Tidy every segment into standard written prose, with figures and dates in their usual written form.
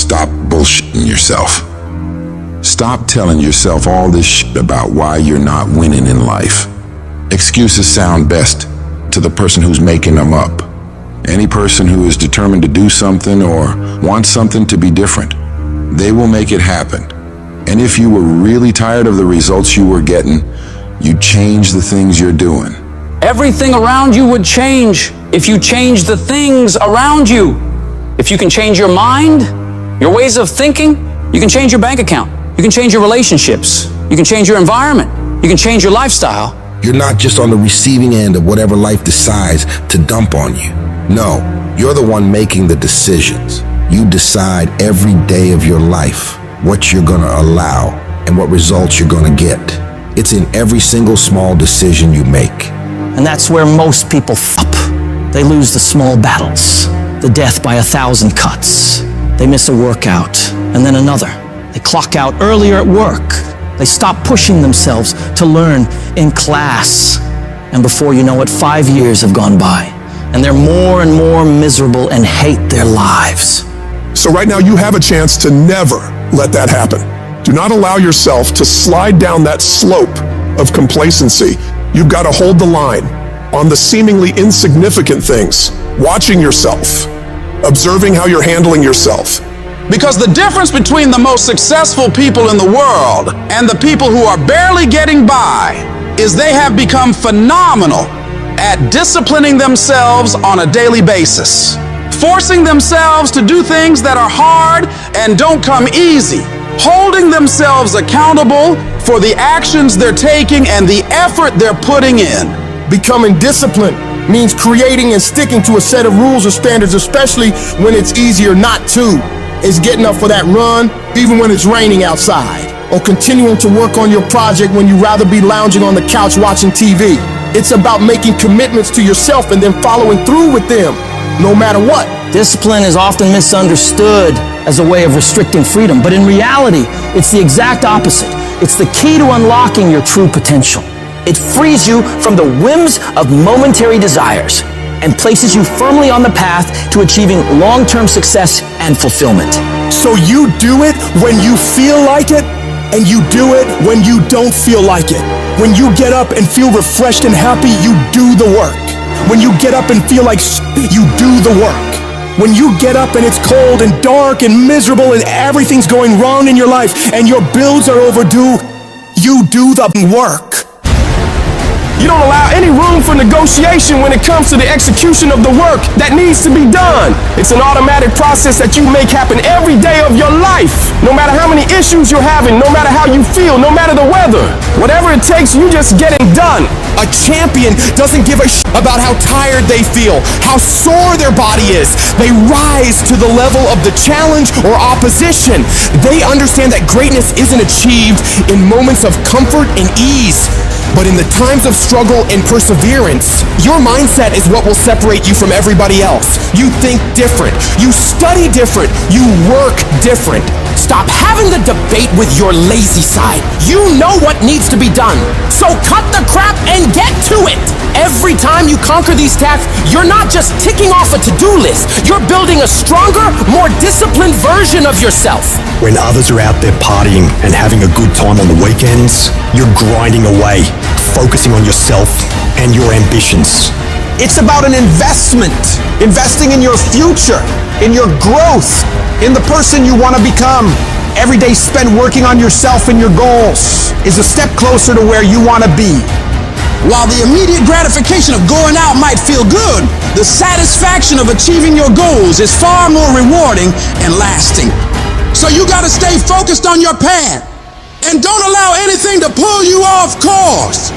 stop bullshitting yourself. Stop telling yourself all this shit about why you're not winning in life. Excuses sound best to the person who's making them up. Any person who is determined to do something or wants something to be different, they will make it happen. And if you were really tired of the results you were getting, you'd change the things you're doing. Everything around you would change if you change the things around you. If you can change your mind, your ways of thinking, you can change your bank account. You can change your relationships. You can change your environment. You can change your lifestyle. You're not just on the receiving end of whatever life decides to dump on you. No, you're the one making the decisions. You decide every day of your life what you're gonna allow and what results you're gonna get. It's in every single small decision you make. And that's where most people f up. They lose the small battles, the death by 1,000 cuts. They miss a workout, and then another. They clock out earlier at work. They stop pushing themselves to learn in class. And before you know it, 5 years have gone by, and they're more and more miserable and hate their lives. So right now you have a chance to never let that happen. Do not allow yourself to slide down that slope of complacency. You've got to hold the line on the seemingly insignificant things, watching yourself, observing how you're handling yourself. Because the difference between the most successful people in the world and the people who are barely getting by is they have become phenomenal at disciplining themselves on a daily basis, forcing themselves to do things that are hard and don't come easy, holding themselves accountable for the actions they're taking and the effort they're putting in. Becoming disciplined means creating and sticking to a set of rules or standards, especially when it's easier not to. It's getting up for that run, even when it's raining outside, or continuing to work on your project when you'd rather be lounging on the couch watching TV. It's about making commitments to yourself and then following through with them, no matter what. Discipline is often misunderstood as a way of restricting freedom, but in reality, it's the exact opposite. It's the key to unlocking your true potential. It frees you from the whims of momentary desires and places you firmly on the path to achieving long-term success and fulfillment. So you do it when you feel like it, and you do it when you don't feel like it. When you get up and feel refreshed and happy, you do the work. When you get up and feel like you do the work. When you get up and it's cold and dark and miserable and everything's going wrong in your life and your bills are overdue, you do the work. You don't allow any room for negotiation when it comes to the execution of the work that needs to be done. It's an automatic process that you make happen every day of your life. No matter how many issues you're having, no matter how you feel, no matter the weather. Whatever it takes, you just get it done. A champion doesn't give a shit about how tired they feel, how sore their body is. They rise to the level of the challenge or opposition. They understand that greatness isn't achieved in moments of comfort and ease, but in the times of struggle and perseverance. Your mindset is what will separate you from everybody else. You think different. You study different. You work different. Stop having the debate with your lazy side. You know what needs to be done. So cut the crap and get to it. Every time you conquer these tasks, you're not just ticking off a to-do list. You're building a stronger, more disciplined version of yourself. When others are out there partying and having a good time on the weekends, you're grinding away, focusing on yourself and your ambitions. It's about an investment. Investing in your future, in your growth, in the person you want to become. Every day spent working on yourself and your goals is a step closer to where you want to be. While the immediate gratification of going out might feel good, the satisfaction of achieving your goals is far more rewarding and lasting. So you got to stay focused on your path and don't allow anything to pull you off course.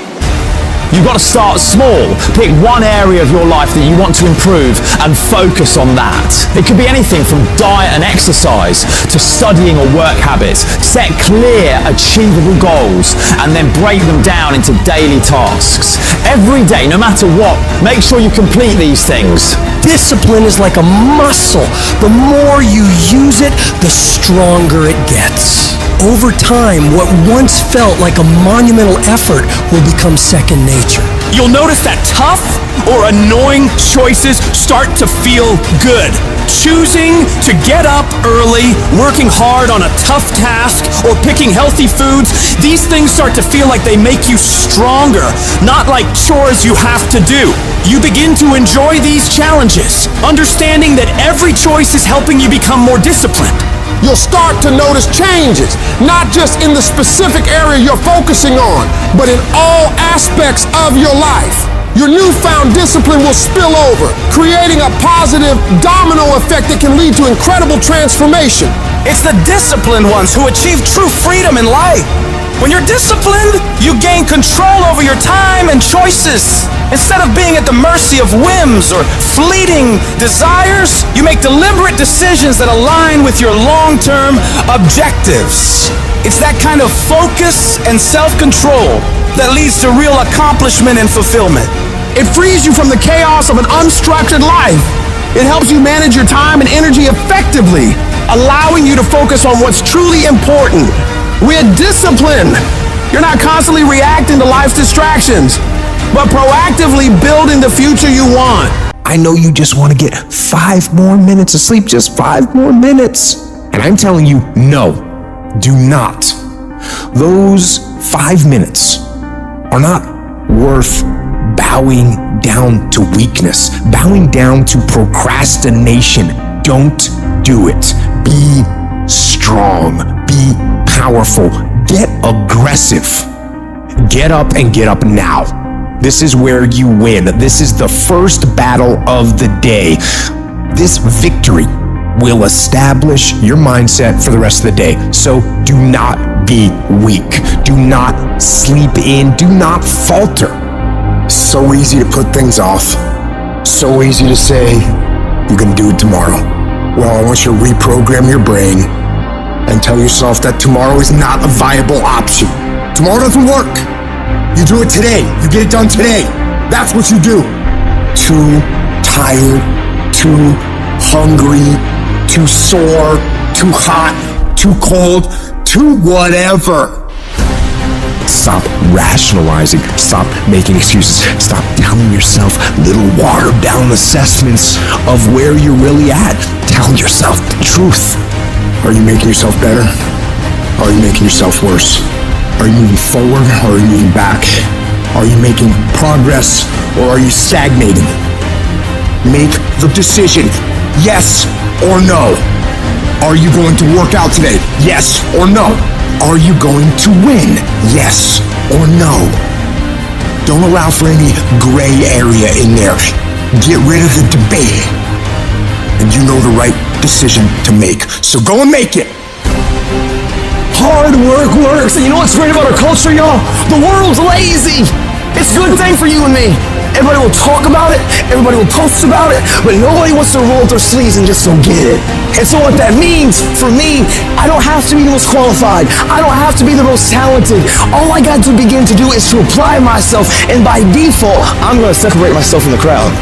You've got to start small. Pick one area of your life that you want to improve and focus on that. It could be anything from diet and exercise to studying or work habits. Set clear, achievable goals and then break them down into daily tasks. Every day, no matter what, make sure you complete these things. Discipline is like a muscle. The more you use it, the stronger it gets. over time, what once felt like a monumental effort will become second nature. You'll notice that tough or annoying choices start to feel good. Choosing to get up early, working hard on a tough task, or picking healthy foods, these things start to feel like they make you stronger, not like chores you have to do. You begin to enjoy these challenges, understanding that every choice is helping you become more disciplined. You'll start to notice changes, not just in the specific area you're focusing on, but in all aspects of your life. Your newfound discipline will spill over, creating a positive domino effect that can lead to incredible transformation. It's the disciplined ones who achieve true freedom in life. When you're disciplined, you gain control over your time and choices. Instead of being at the mercy of whims or fleeting desires, you make deliberate decisions that align with your long-term objectives. It's that kind of focus and self-control that leads to real accomplishment and fulfillment. It frees you from the chaos of an unstructured life. It helps you manage your time and energy effectively, allowing you to focus on what's truly important. We're disciplined. You're not constantly reacting to life's distractions, but proactively building the future you want. I know you just want to get 5 more minutes of sleep, just 5 more minutes. And I'm telling you, no, do not. Those 5 minutes are not worth bowing down to weakness, bowing down to procrastination. Don't do it. Be strong. Be powerful. Get aggressive. Get up and get up now. This is where you win. This is the first battle of the day. This victory will establish your mindset for the rest of the day. So do not be weak. Do not sleep in. Do not falter. So easy to put things off. So easy to say, you're gonna do it tomorrow. Well, I want you to reprogram your brain and tell yourself that tomorrow is not a viable option. Tomorrow doesn't work. You do it today. You get it done today. That's what you do. Too tired, too hungry, too sore, too hot, too cold, too whatever. Stop rationalizing. Stop making excuses. Stop telling yourself little watered down assessments of where you're really at. Tell yourself the truth. Are you making yourself better? Or are you making yourself worse? Are you moving forward or are you moving back? Are you making progress or are you stagnating? Make the decision, yes or no. Are you going to work out today? Yes or no. Are you going to win? Yes or no. Don't allow for any gray area in there. Get rid of the debate. And you know the right decision to make. So go and make it. Hard work works. And you know what's great about our culture, y'all? The world's lazy. It's a good thing for you and me. Everybody will talk about it, everybody will post about it, but nobody wants to roll up their sleeves and just go get it. And so what that means, for me, I don't have to be the most qualified. I don't have to be the most talented. All I got to begin to do is to apply myself, and by default, I'm going to separate myself from the crowd.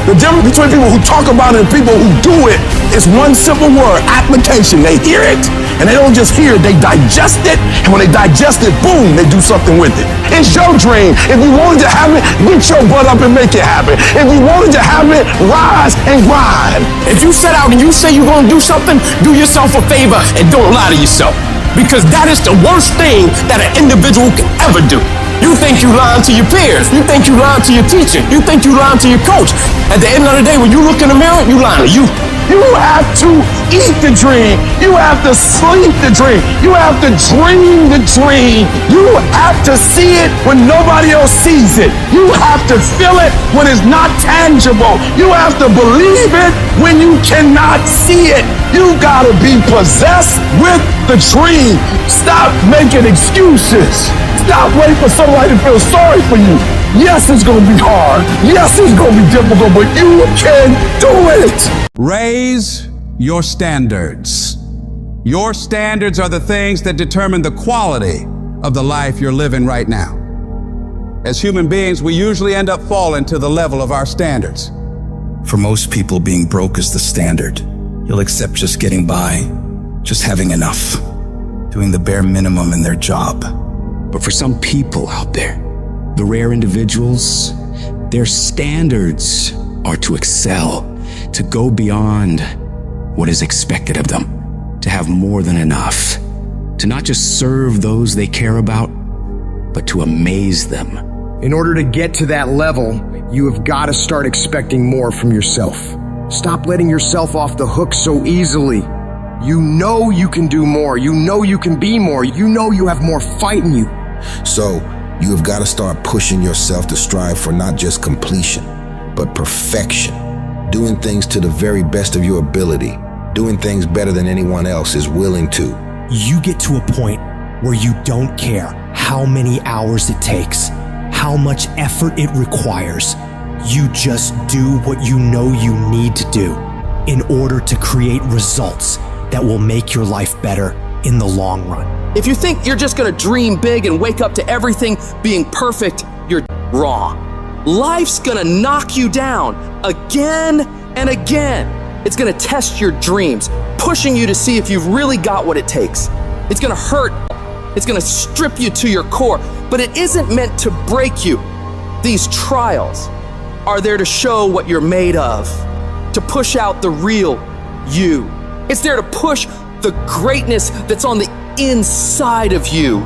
The difference between people who talk about it and people who do it is one simple word, application. They hear it, and they don't just hear it, they digest it, and when they digest it, boom, they do something with it. It's your dream. If you wanted to have it, get your butt up and make it happen. If you wanted to have it, rise and grind. If you set out and you say you're going to do something, do yourself a favor and don't lie to yourself, because that is the worst thing that an individual can ever do. You think you lying to your peers. You think you lying to your teacher. You think you lying to your coach. At the end of the day, when you look in the mirror, you lying to you. You have to eat the dream. You have to sleep the dream. You have to dream the dream. You have to see it when nobody else sees it. You have to feel it when it's not tangible. You have to believe it when you cannot see it. You gotta be possessed with the dream. Stop making excuses. Stop waiting for somebody to feel sorry for you. Yes, it's gonna be hard. Yes, it's gonna be difficult, but you can do it. Raise your standards. Your standards are the things that determine the quality of the life you're living right now. As human beings, we usually end up falling to the level of our standards. For most people, being broke is the standard. You'll accept just getting by, just having enough. doing the bare minimum in their job. But for some people out there, the rare individuals, their standards are to excel, to go beyond what is expected of them, to have more than enough, to not just serve those they care about, but to amaze them. In order to get to that level, you have got to start expecting more from yourself. Stop letting yourself off the hook so easily. You know you can do more. You know you can be more. You know you have more fight in you. So, you have got to start pushing yourself to strive for not just completion, but perfection. Doing things to the very best of your ability. Doing things better than anyone else is willing to. You get to a point where you don't care how many hours it takes, how much effort it requires. You just do what you know you need to do in order to create results that will make your life better in the long run. If you think you're just gonna dream big and wake up to everything being perfect, you're wrong. Life's gonna knock you down again and again. It's gonna test your dreams, pushing you to see if you've really got what it takes. It's gonna hurt. It's gonna strip you to your core, but it isn't meant to break you. These trials are there to show what you're made of, to push out the real you. It's there to push the greatness that's on the inside of you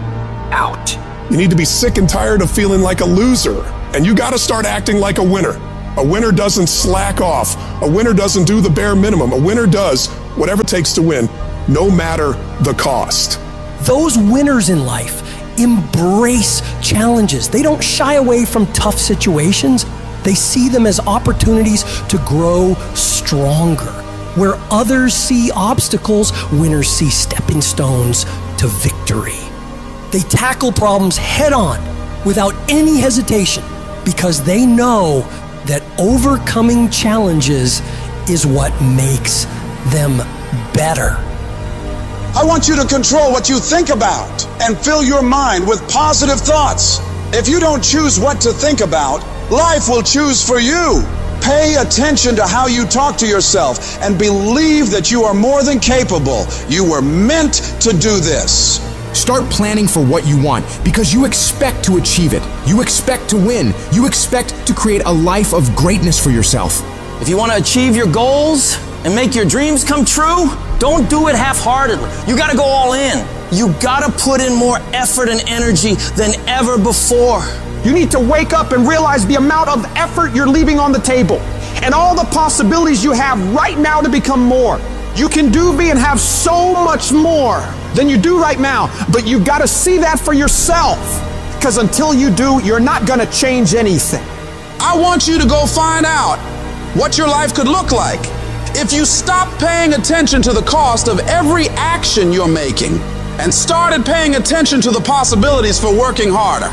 out. You need to be sick and tired of feeling like a loser, and you gotta start acting like a winner. A winner doesn't slack off. A winner doesn't do the bare minimum. A winner does whatever it takes to win, no matter the cost. Those winners in life embrace challenges. They don't shy away from tough situations. They see them as opportunities to grow stronger. Where others see obstacles, winners see stepping stones to victory. They tackle problems head on without any hesitation because they know that overcoming challenges is what makes them better. I want you to control what you think about and fill your mind with positive thoughts. If you don't choose what to think about, life will choose for you. Pay attention to how you talk to yourself and believe that you are more than capable. You were meant to do this. Start planning for what you want because you expect to achieve it. You expect to win. You expect to create a life of greatness for yourself. If you want to achieve your goals and make your dreams come true, don't do it half-heartedly. You got to go all in. You got to put in more effort and energy than ever before. You need to wake up and realize the amount of effort you're leaving on the table and all the possibilities you have right now to become more. You can do, be, and have so much more than you do right now, but you got to see that for yourself, because until you do, you're not going to change anything. I want you to go find out what your life could look like if you stop paying attention to the cost of every action you're making and started paying attention to the possibilities for working harder.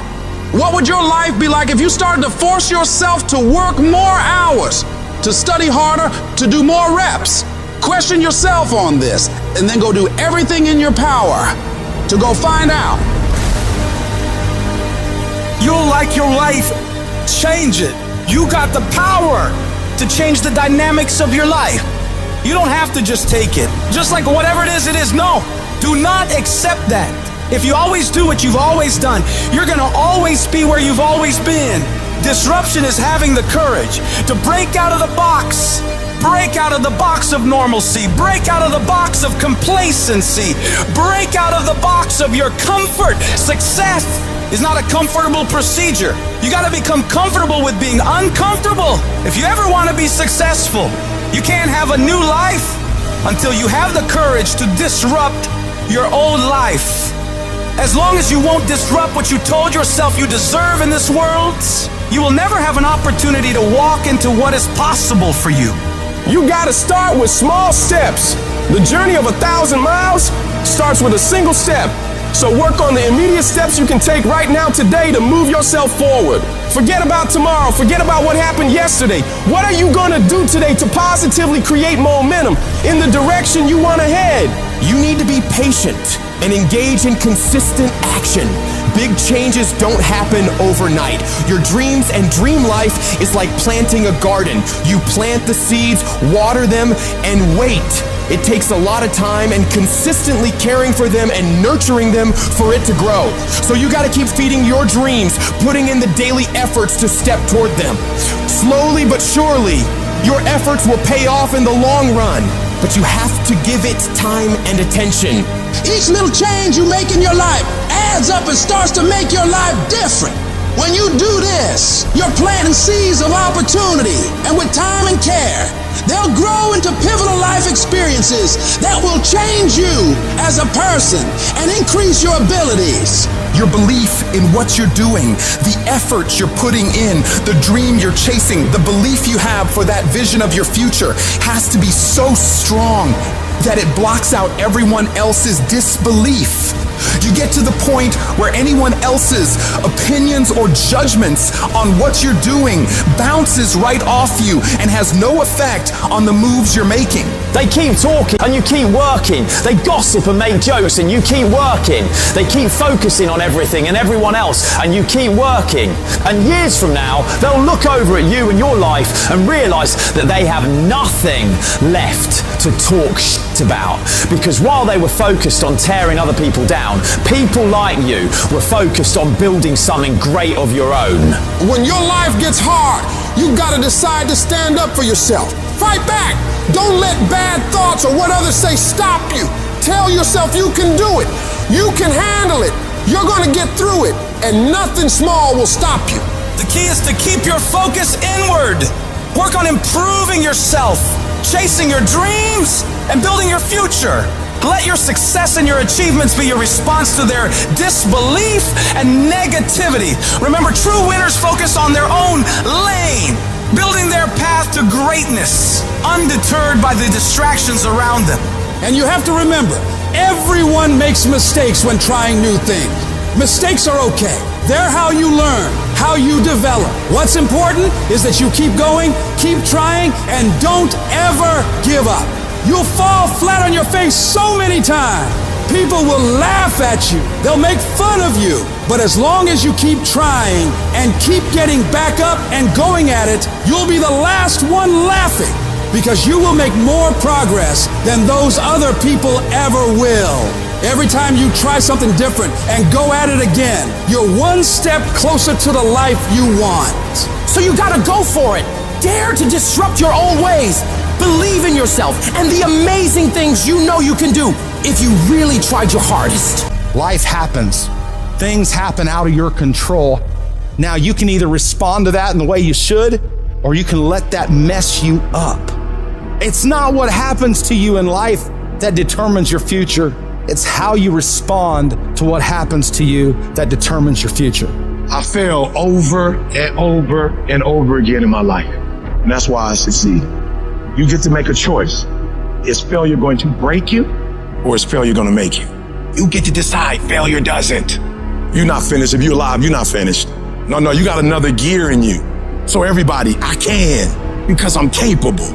What would your life be like if you started to force yourself to work more hours, to study harder, to do more reps? Question yourself on this, and then go do everything in your power to go find out. You'll like your life, change it. You got the power to change the dynamics of your life. You don't have to just take it. Just like whatever it is, no. Do not accept that. If you always do what you've always done, you're gonna always be where you've always been. Disruption is having the courage to break out of the box. Break out of the box of normalcy. Break out of the box of complacency. Break out of the box of your comfort. Success is not a comfortable procedure. You gotta become comfortable with being uncomfortable. If you ever wanna be successful, you can't have a new life until you have the courage to disrupt your old life. As long as you won't disrupt what you told yourself you deserve in this world, you will never have an opportunity to walk into what is possible for you. You gotta start with small steps. The journey of 1,000 miles starts with a single step. So work on the immediate steps you can take right now today to move yourself forward. Forget about tomorrow. Forget about what happened yesterday. What are you gonna do today to positively create momentum in the direction you want to head? You need to be patient. and engage in consistent action. Big changes don't happen overnight. Your dreams and dream life is like planting a garden. You plant the seeds, water them, and wait. It takes a lot of time and consistently caring for them and nurturing them for it to grow. So you gotta keep feeding your dreams, putting in the daily efforts to step toward them. Slowly but surely, your efforts will pay off in the long run, but you have to give it time and attention. Each little change you make in your life adds up and starts to make your life different. When you do this, you're planting seeds of opportunity, and with time and care, they'll grow into pivotal life experiences that will change you as a person and increase your abilities. Your belief in what you're doing, the effort you're putting in, the dream you're chasing, the belief you have for that vision of your future has to be so strong that it blocks out everyone else's disbelief. You get to the point where anyone else's opinions or judgments on what you're doing bounces right off you and has no effect on the moves you're making. They keep talking and you keep working. They gossip and make jokes and you keep working. They keep focusing on everything and everyone else and you keep working. And years from now, they'll look over at you and your life and realize that they have nothing left to talk shit about. Because while they were focused on tearing other people down, people like you were focused on building something great of your own. When your life gets hard, you gotta decide to stand up for yourself. Fight back. Don't let bad thoughts or what others say stop you. Tell yourself you can do it. You can handle it. You're gonna get through it, and nothing small will stop you. The key is to keep your focus inward. Work on improving yourself, chasing your dreams, and building your future. Let your success and your achievements be your response to their disbelief and negativity. Remember, true winners focus on their own lane, building their path to greatness, undeterred by the distractions around them. And you have to remember, everyone makes mistakes when trying new things. Mistakes are okay. They're how you learn, how you develop. What's important is that you keep going, keep trying, and don't ever give up. You'll fall flat on your face so many times. People will laugh at you. They'll make fun of you. But as long as you keep trying and keep getting back up and going at it, you'll be the last one laughing, because you will make more progress than those other people ever will. Every time you try something different and go at it again, you're one step closer to the life you want. So you gotta go for it. Dare to disrupt your old ways. Believe in yourself and the amazing things you know you can do if you really tried your hardest. Life happens. Things happen out of your control. Now you can either respond to that in the way you should, or you can let that mess you up. It's not what happens to you in life that determines your future. It's how you respond to what happens to you that determines your future. I fail over and over and over again in my life. And that's why I succeed. You get to make a choice. Is failure going to break you, or is failure going to make you? You get to decide. Failure doesn't. You're not finished. If you're alive, you're not finished. No, you got another gear in you. So everybody, I can because I'm capable.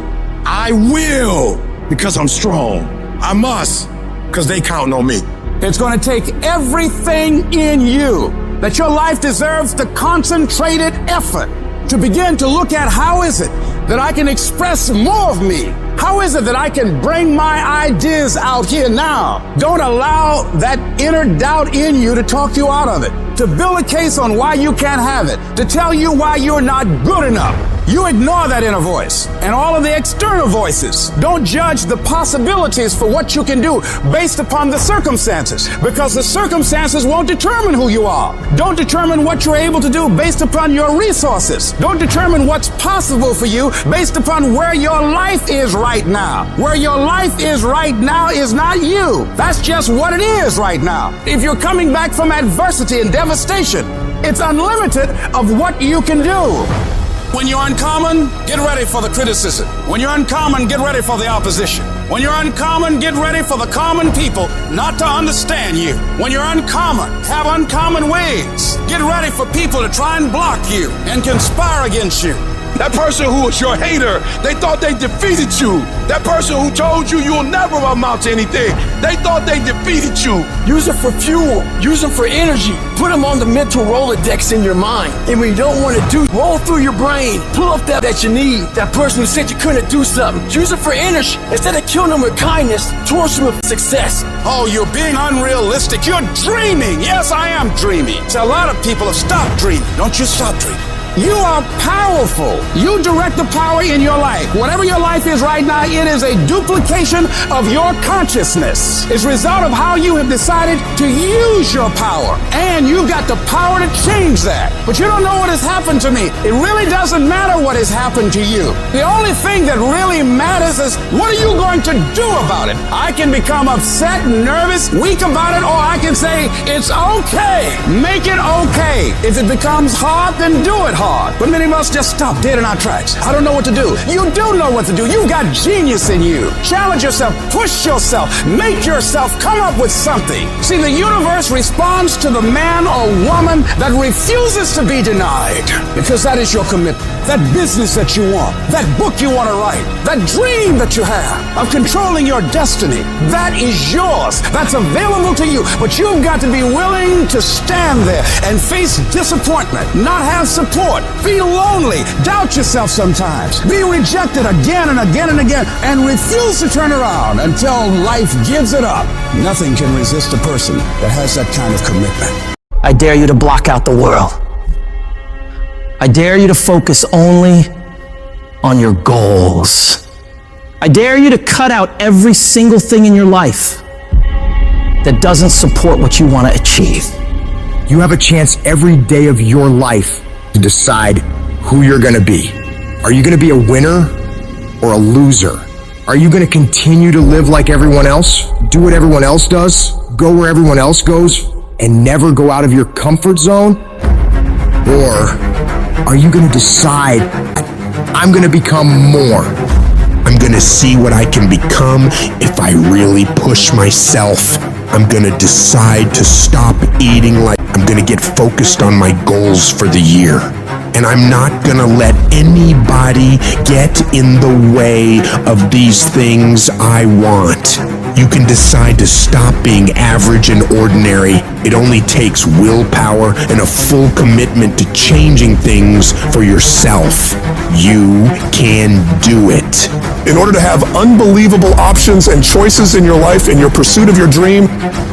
I will because I'm strong. I must because they count on me. It's going to take everything in you that your life deserves the concentrated effort to begin to look at how is it that I can express more of me? How is it that I can bring my ideas out here now? Don't allow that inner doubt in you to talk you out of it, to build a case on why you can't have it, to tell you why you're not good enough. You ignore that inner voice and all of the external voices. Don't judge the possibilities for what you can do based upon the circumstances, because the circumstances won't determine who you are. Don't determine what you're able to do based upon your resources. Don't determine what's possible for you based upon where your life is right now. Where your life is right now is not you. That's just what it is right now. If you're coming back from adversity and devastation, it's unlimited of what you can do. When you're uncommon, get ready for the criticism. When you're uncommon, get ready for the opposition. When you're uncommon, get ready for the common people not to understand you. When you're uncommon, have uncommon ways. Get ready for people to try and block you and conspire against you. That person who was your hater, they thought they defeated you. That person who told you you'll never amount to anything, they thought they defeated you. Use them for fuel. Use them for energy. Put them on the mental Rolodex in your mind. And when you don't want to do, roll through your brain. Pull up that you need. That person who said you couldn't do something. Use it for energy. Instead of killing them with kindness, torch them with success. Oh, you're being unrealistic. You're dreaming. Yes, I am dreaming. So a lot of people have stopped dreaming. Don't you stop dreaming. You are powerful. You direct the power in your life. Whatever your life is right now, it is a duplication of your consciousness. It's a result of how you have decided to use your power. And you've got the power to change that. But you don't know what has happened to me. It really doesn't matter what has happened to you. The only thing that really matters is what are you going to do about it? I can become upset, nervous, weak about it, or I can say, it's okay. Make it okay. If it becomes hard, then do it hard. But many of us just stop dead in our tracks. I don't know what to do. You do know what to do. You've got genius in you. Challenge yourself, push yourself, make yourself come up with something. See, the universe responds to the man or woman that refuses to be denied, because that is your commitment. That business that you want, that book you want to write, that dream that you have of controlling your destiny, that is yours. That's available to you. But you've got to be willing to stand there and face disappointment, not have support, be lonely, doubt yourself sometimes, be rejected again and again and again, and refuse to turn around until life gives it up. Nothing can resist a person that has that kind of commitment. I dare you to block out the world. I dare you to focus only on your goals. I dare you to cut out every single thing in your life that doesn't support what you want to achieve. You have a chance every day of your life to decide who you're going to be. Are you going to be a winner or a loser? Are you going to continue to live like everyone else, do what everyone else does, go where everyone else goes, and never go out of your comfort zone? Or are you going to decide, I'm going to become more? I'm going to see what I can become if I really push myself. I'm going to decide to stop eating like I'm going to get focused on my goals for the year. And I'm not going to let anybody get in the way of these things I want. You can decide to stop being average and ordinary. It only takes willpower and a full commitment to changing things for yourself. You can do it. In order to have unbelievable options and choices in your life, in your pursuit of your dream,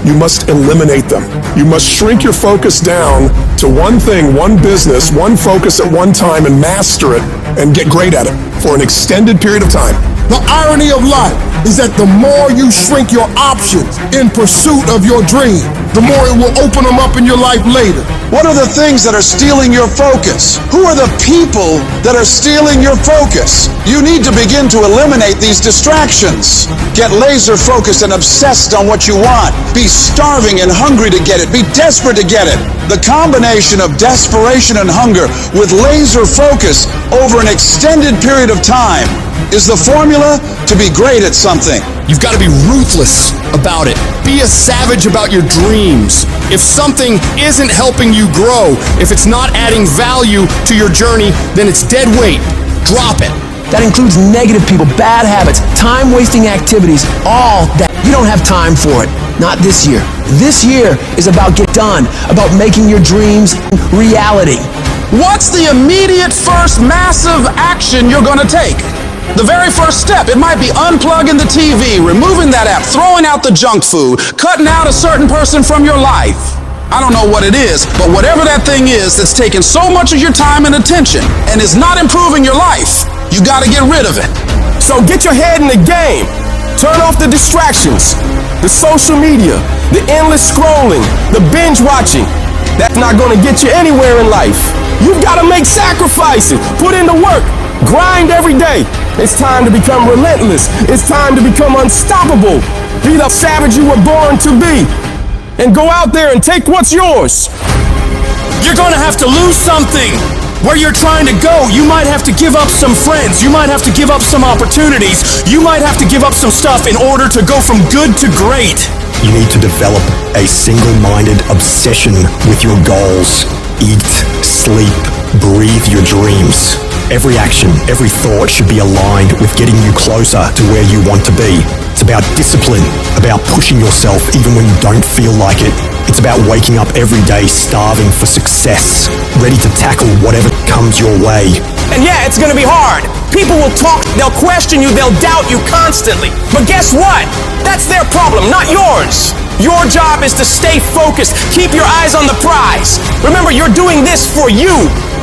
you must eliminate them. You must shrink your focus down to one thing, one business, one focus at one time, and master it and get great at it for an extended period of time. The irony of life is that the more you shrink your options in pursuit of your dream, the more it will open them up in your life later. What are the things that are stealing your focus? Who are the people that are stealing your focus? You need to begin to eliminate these distractions. Get laser focused and obsessed on what you want. Be starving and hungry to get it. Be desperate to get it. The combination of desperation and hunger with laser focus over an extended period of time is the formula to be great at something. You've got to be ruthless about it. Be a savage about your dreams. If something isn't helping you grow, if it's not adding value to your journey, then it's dead weight. Drop it. That includes negative people, bad habits, time-wasting activities, all that. You don't have time for it. Not this year. This year is about get done, about making your dreams reality. What's the immediate first massive action you're going to take? The very first step, it might be unplugging the TV, removing that app, throwing out the junk food, cutting out a certain person from your life. I don't know what it is, but whatever that thing is that's taking so much of your time and attention and is not improving your life, you got to get rid of it. So get your head in the game. Turn off the distractions, the social media, the endless scrolling, the binge watching. That's not going to get you anywhere in life. You've got to make sacrifices, put in the work, grind every day. It's time to become relentless. It's time to become unstoppable. Be the savage you were born to be. And go out there and take what's yours. You're going to have to lose something. Where you're trying to go, you might have to give up some friends. You might have to give up some opportunities. You might have to give up some stuff in order to go from good to great. You need to develop a single-minded obsession with your goals. Eat, sleep, breathe your dreams. Every action, every thought should be aligned with getting you closer to where you want to be. It's about discipline, about pushing yourself even when you don't feel like it. It's about waking up every day starving for success, ready to tackle whatever comes your way. And yeah, it's gonna be hard. People will talk, they'll question you, they'll doubt you constantly. But guess what? That's their problem, not yours. Your job is to stay focused, keep your eyes on the prize. Remember, you're doing this for you,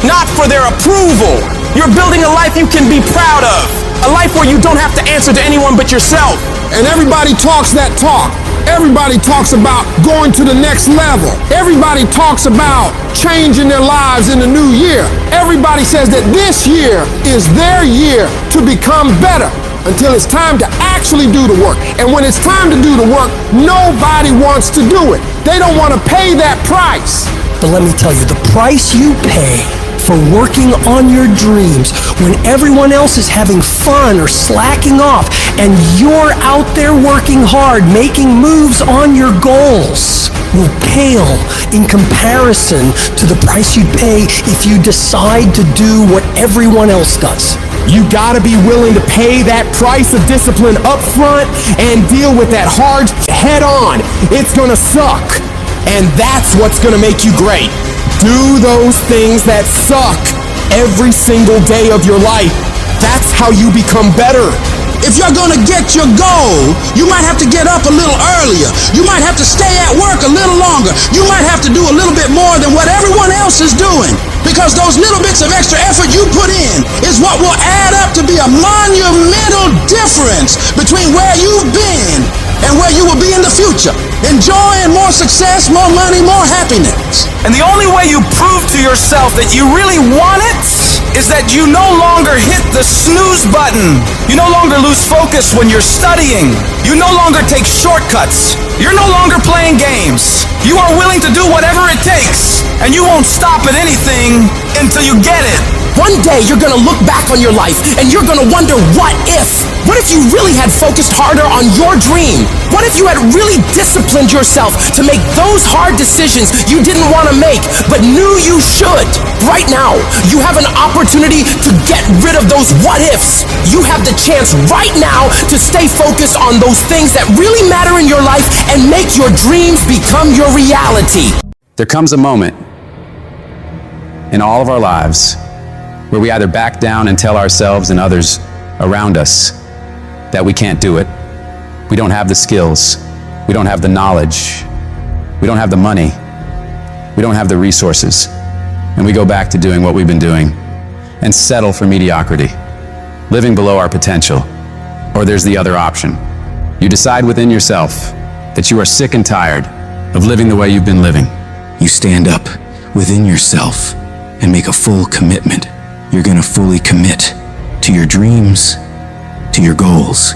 not for their approval. You're building a life you can be proud of, a life where you don't have to answer to anyone but yourself. And everybody talks that talk. Everybody talks about going to the next level. Everybody talks about changing their lives in the new year. Everybody says that this year is their year to become better until it's time to actually do the work. And when it's time to do the work, nobody wants to do it. They don't want to pay that price. But let me tell you, the price you pay for working on your dreams when everyone else is having fun or slacking off and you're out there working hard, making moves on your goals, will pale in comparison to the price you'd pay if you decide to do what everyone else does. You gotta be willing to pay that price of discipline up front and deal with that hard head on. It's gonna suck. And that's what's gonna make you great. Do those things that suck every single day of your life. That's how you become better. If you're gonna get your goal, you might have to get up a little earlier. You might have to stay at work a little longer. You might have to do a little bit more than what everyone else is doing. Because those little bits of extra effort you put in is what will add up to be a monumental difference between where you've been and where you will be in the future. Enjoying more success, more money, more happiness. And the only way you prove to yourself that you really want it is that you no longer hit the snooze button. You no longer lose focus when you're studying. You no longer take shortcuts. You're no longer playing games. You are willing to do whatever it takes, and you won't stop at anything until you get it. One day you're gonna look back on your life and you're gonna wonder, what if? What if you really had focused harder on your dream? What if you had really disciplined yourself to make those hard decisions you didn't want to make but knew you should? Right now, you have an opportunity to get rid of those what ifs. You have the chance right now to stay focused on those things that really matter in your life and make your dreams become your reality. There comes a moment in all of our lives where we either back down and tell ourselves and others around us that we can't do it. We don't have the skills. We don't have the knowledge. We don't have the money. We don't have the resources. And we go back to doing what we've been doing and settle for mediocrity, living below our potential. Or there's the other option. You decide within yourself that you are sick and tired of living the way you've been living. You stand up within yourself and make a full commitment. You're gonna fully commit to your dreams, to your goals,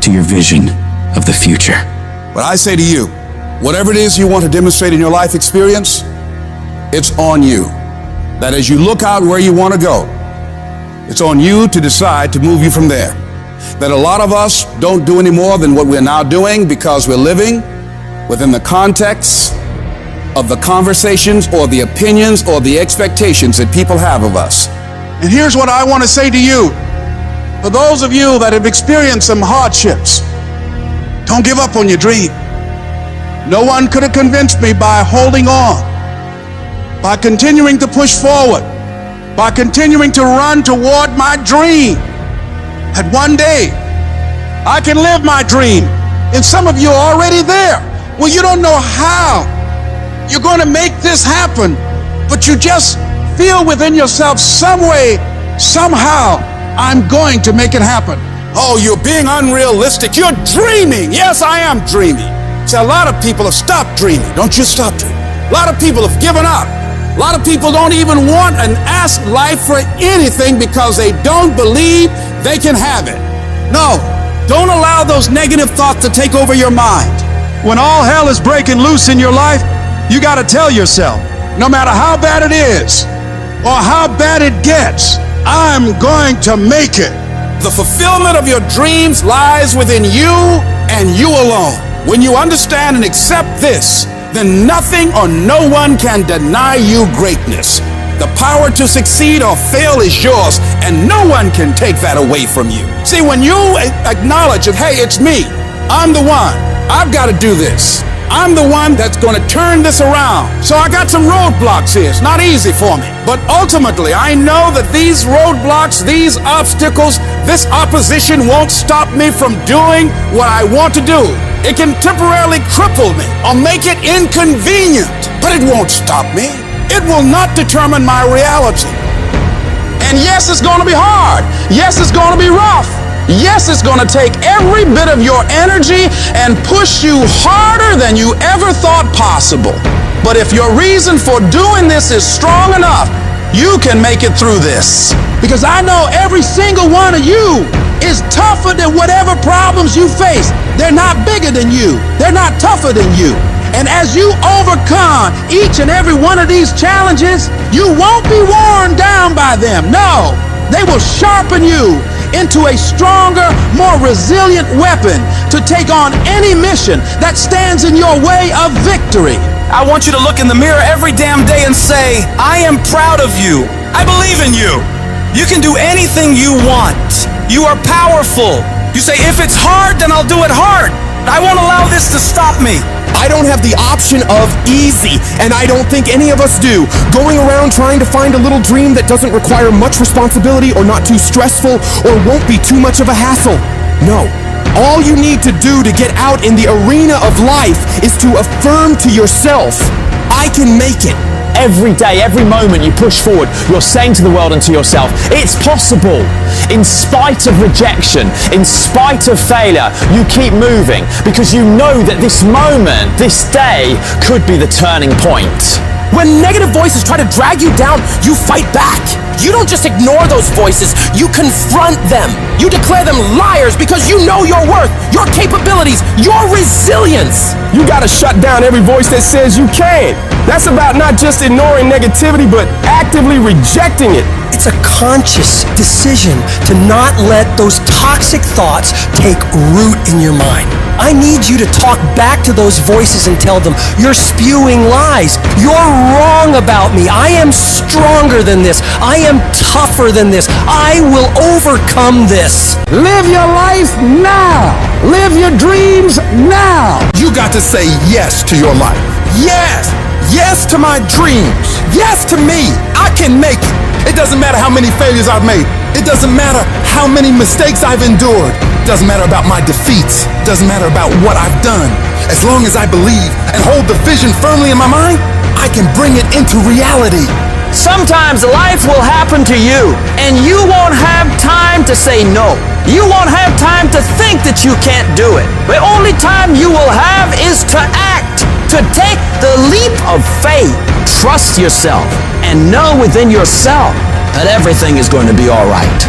to your vision of the future. But I say to you, whatever it is you want to demonstrate in your life experience, it's on you. That as you look out where you want to go, it's on you to decide to move you from there. That a lot of us don't do any more than what we're now doing because we're living within the context of the conversations or the opinions or the expectations that people have of us. And here's what I want to say to you. For those of you that have experienced some hardships, don't give up on your dream. No one could have convinced me by holding on, by continuing to push forward, by continuing to run toward my dream, that one day I can live my dream. And some of you are already there. Well, you don't know how you're going to make this happen, but you just feel within yourself some way, somehow, I'm going to make it happen. Oh, you're being unrealistic. You're dreaming. Yes, I am dreaming. See, a lot of people have stopped dreaming. Don't you stop dreaming. A lot of people have given up. A lot of people don't even want and ask life for anything because they don't believe they can have it. No, don't allow those negative thoughts to take over your mind. When all hell is breaking loose in your life, you got to tell yourself, no matter how bad it is or how bad it gets, I'm going to make it. The fulfillment of your dreams lies within you and you alone. When you understand and accept this, then nothing or no one can deny you greatness. The power to succeed or fail is yours, and no one can take that away from you. See, when you acknowledge that, hey, it's me, I'm the one, I've got to do this. I'm the one that's going to turn this around. So I got some roadblocks here. It's not easy for me. But ultimately, I know that these roadblocks, these obstacles, this opposition won't stop me from doing what I want to do. It can temporarily cripple me or make it inconvenient, but it won't stop me. It will not determine my reality. And yes, it's going to be hard. Yes, it's going to be rough. Yes, it's going to take every bit of your energy and push you harder than you ever thought possible. But if your reason for doing this is strong enough, you can make it through this. Because I know every single one of you is tougher than whatever problems you face. They're not bigger than you. They're not tougher than you. And as you overcome each and every one of these challenges, you won't be worn down by them. No, they will sharpen you into a stronger, more resilient weapon to take on any mission that stands in your way of victory. I want you to look in the mirror every damn day and say, I am proud of you. I believe in you. You can do anything you want. You are powerful. You say, if it's hard, then I'll do it hard. I won't allow this to stop me. I don't have the option of easy, and I don't think any of us do. Going around trying to find a little dream that doesn't require much responsibility or not too stressful or won't be too much of a hassle. No. All you need to do to get out in the arena of life is to affirm to yourself, I can make it. Every day, every moment you push forward, you're saying to the world and to yourself, it's possible. In spite of rejection, in spite of failure, you keep moving because you know that this moment, this day, could be the turning point. When negative voices try to drag you down, you fight back. You don't just ignore those voices, you confront them. You declare them liars because you know your worth, your capabilities, your resilience. You gotta shut down every voice that says you can't. That's about not just ignoring negativity, but actively rejecting it. It's a conscious decision to not let those toxic thoughts take root in your mind. I need you to talk back to those voices and tell them, you're spewing lies. You're wrong about me. I am stronger than this. I am tougher than this. I will overcome this. Live your life now. Live your dreams now. You got to say yes to your life. Yes. Yes to my dreams. Yes to me. I can make it. It doesn't matter how many failures I've made. It doesn't matter how many mistakes I've endured. It doesn't matter about my defeats. It doesn't matter about what I've done. As long as I believe and hold the vision firmly in my mind, I can bring it into reality. Sometimes life will happen to you, and you won't have time to say no. You won't have time to think that you can't do it. The only time you will have is to act, to take the leap of faith. Trust yourself and know within yourself that everything is going to be all right.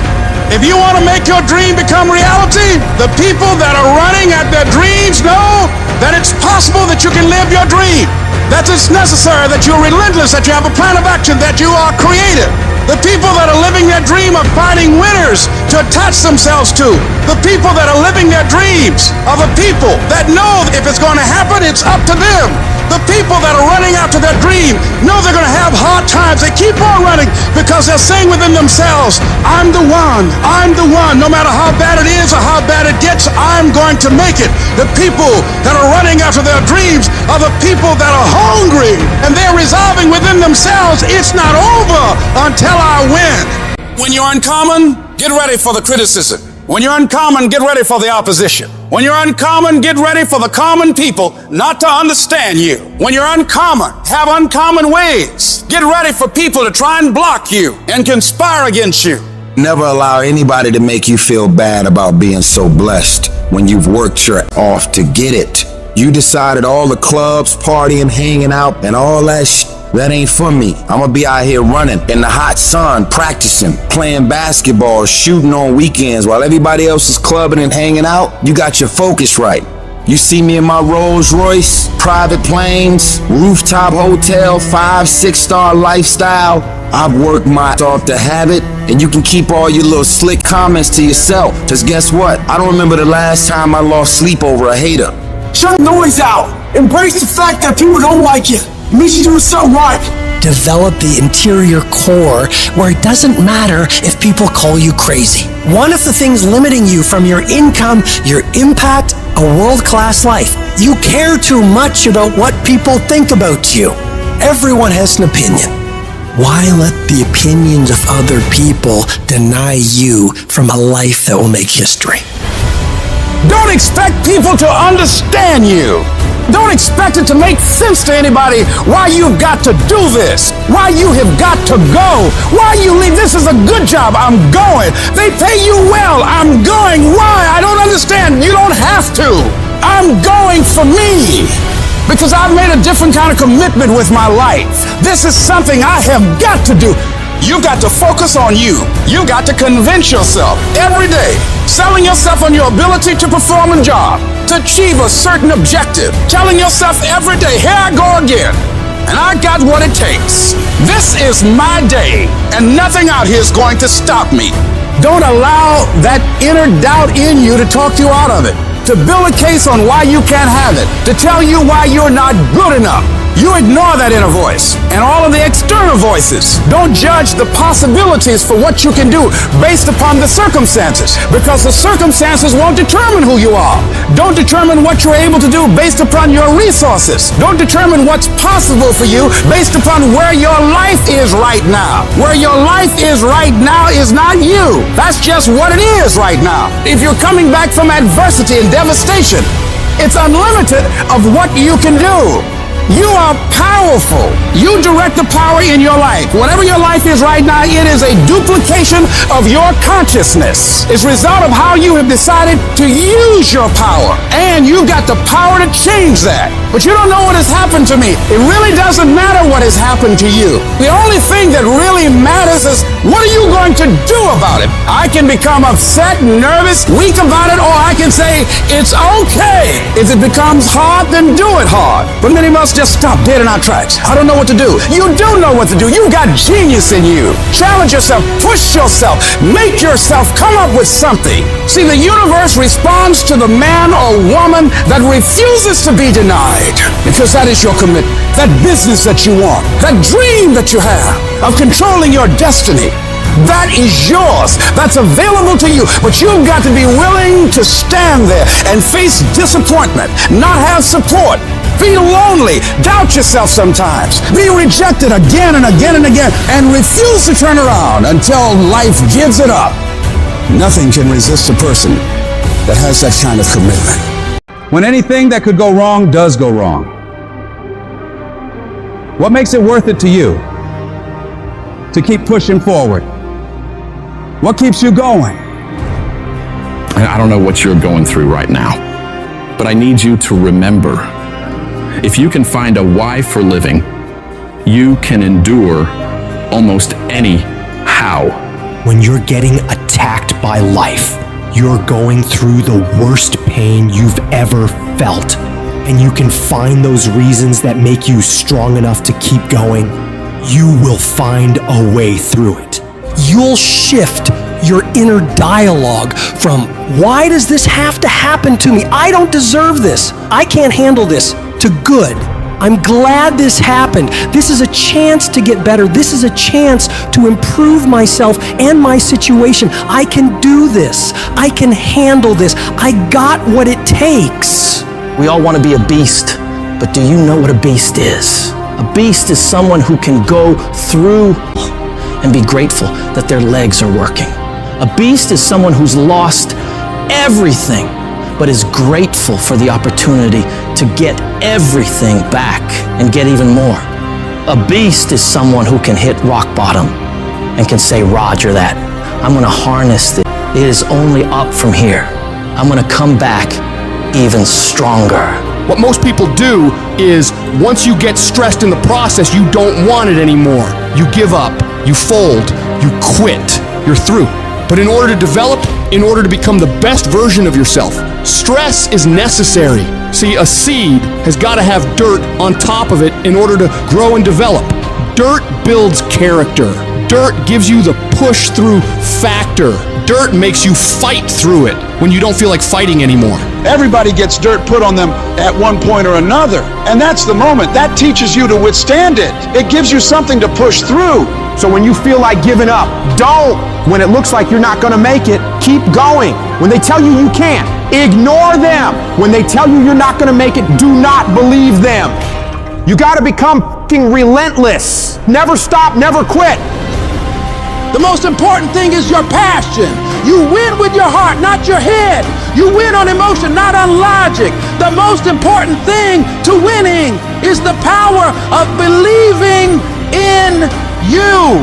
If you want to make your dream become reality, the people that are running at their dreams know that it's possible that you can live your dream, that it's necessary, that you're relentless, that you have a plan of action, that you are creative. The people that are living their dream are finding winners to attach themselves to. The people that are living their dreams are the people that know if it's going to happen, it's up to them. The people that are running after their dream know they're going to have hard times. They keep on running because they're saying within themselves, I'm the one. I'm the one. No matter how bad it is or how bad it gets, I'm going to make it. The people that are running after their dreams are the people that are hungry and they're resolving within themselves, it's not over until I win. When you're uncommon, get ready for the criticism. When you're uncommon, get ready for the opposition. When you're uncommon, get ready for the common people not to understand you. When you're uncommon, have uncommon ways. Get ready for people to try and block you and conspire against you. Never allow anybody to make you feel bad about being so blessed when you've worked your off to get it. You decided all the clubs, partying, hanging out, and all that that ain't for me. I'm gonna be out here running in the hot sun, practicing, playing basketball, shooting on weekends while everybody else is clubbing and hanging out. You got your focus right. You see me in my Rolls Royce, private planes, rooftop hotel, 5-6-star lifestyle. I've worked my off to have it, and you can keep all your little slick comments to yourself. Cause guess what? I don't remember the last time I lost sleep over a hater. Shut the noise out. Embrace the fact that people don't like you. It means you're doing something right. develop the interior core where it doesn't matter if people call you crazy. One of the things limiting you from your income, your impact, a world-class life. You care too much about what people think about you. Everyone has an opinion. Why let the opinions of other people deny you from a life that will make history? Don't expect people to understand you. Don't expect it to make sense to anybody why you've got to do this, why you have got to go, why you leave. This is a good job. I'm going. They pay you well. I'm going. Why? I don't understand. You don't have to. I'm going for me. Because I've made a different kind of commitment with my life. This is something I have got to do. You've got to focus on you. You've got to convince yourself every day, selling yourself on your ability to perform a job, to achieve a certain objective, telling yourself every day, here I go again, and I got what it takes. This is my day, and nothing out here is going to stop me. Don't allow that inner doubt in you to talk you out of it, to build a case on why you can't have it, to tell you why you're not good enough. You ignore that inner voice and all of the external voices. Don't judge the possibilities for what you can do based upon the circumstances, because the circumstances won't determine who you are. Don't determine what you're able to do based upon your resources. Don't determine what's possible for you based upon where your life is right now. Where your life is right now is not you. That's just what it is right now. If you're coming back from adversity and devastation, it's unlimited of what you can do. You are powerful. You direct the power in your life. Whatever your life is right now, it is a duplication of your consciousness. It's a result of how you have decided to use your power. And you've got the power to change that. But you don't know what has happened to me. It really doesn't matter what has happened to you. The only thing that really matters is, what are you going to do about it? I can become upset, nervous, weak about it, or I can say, it's okay. If it becomes hard, then do it hard. But many of us just stop dead in our tracks. I don't know what to do. You do know what to do. You've got genius in you. Challenge yourself, push yourself, make yourself come up with something. See, the universe responds to the man or woman that refuses to be denied, because that is your commitment, that business that you want, that dream that you have of controlling your destiny. That is yours. That's available to you. But you've got to be willing to stand there and face disappointment, not have support, feel lonely, doubt yourself sometimes, be rejected again and again and again, and refuse to turn around until life gives it up. Nothing can resist a person that has that kind of commitment. When anything that could go wrong does go wrong, what makes it worth it to you to keep pushing forward? What keeps you going? I don't know what you're going through right now, but I need you to remember, if you can find a why for living, you can endure almost any how. When you're getting attacked by life, you're going through the worst pain you've ever felt, and you can find those reasons that make you strong enough to keep going, you will find a way through it. You'll shift your inner dialogue from, why does this have to happen to me? I don't deserve this. I can't handle this, to good. I'm glad this happened. This is a chance to get better. This is a chance to improve myself and my situation. I can do this. I can handle this. I got what it takes. We all want to be a beast, but do you know what a beast is? A beast is someone who can go through and be grateful that their legs are working. A beast is someone who's lost everything, but is grateful for the opportunity to get everything back and get even more. A beast is someone who can hit rock bottom and can say, Roger that. I'm gonna harness this. It is only up from here. I'm gonna come back even stronger. What most people do is, once you get stressed in the process, you don't want it anymore. You give up, you fold, you quit, you're through. But in order to develop, in order to become the best version of yourself, stress is necessary. See, a seed has got to have dirt on top of it in order to grow and develop. Dirt builds character. Dirt gives you the push-through factor. Dirt makes you fight through it when you don't feel like fighting anymore. Everybody gets dirt put on them at one point or another. And that's the moment. That teaches you to withstand it. It gives you something to push through. So when you feel like giving up, don't. When it looks like you're not going to make it, keep going. When they tell you you can't, ignore them. When they tell you you're not going to make it, do not believe them. You got to become fucking relentless. Never stop, never quit. The most important thing is your passion. You win with your heart, not your head. You win on emotion, not on logic. The most important thing to winning is the power of believing in you.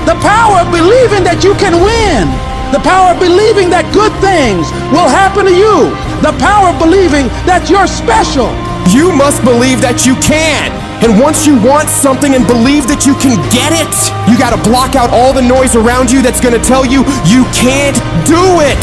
The power of believing that you can win. The power of believing that good things will happen to you. The power of believing that you're special. You must believe that you can. And once you want something and believe that you can get it, you gotta block out all the noise around you that's gonna tell you you can't do it.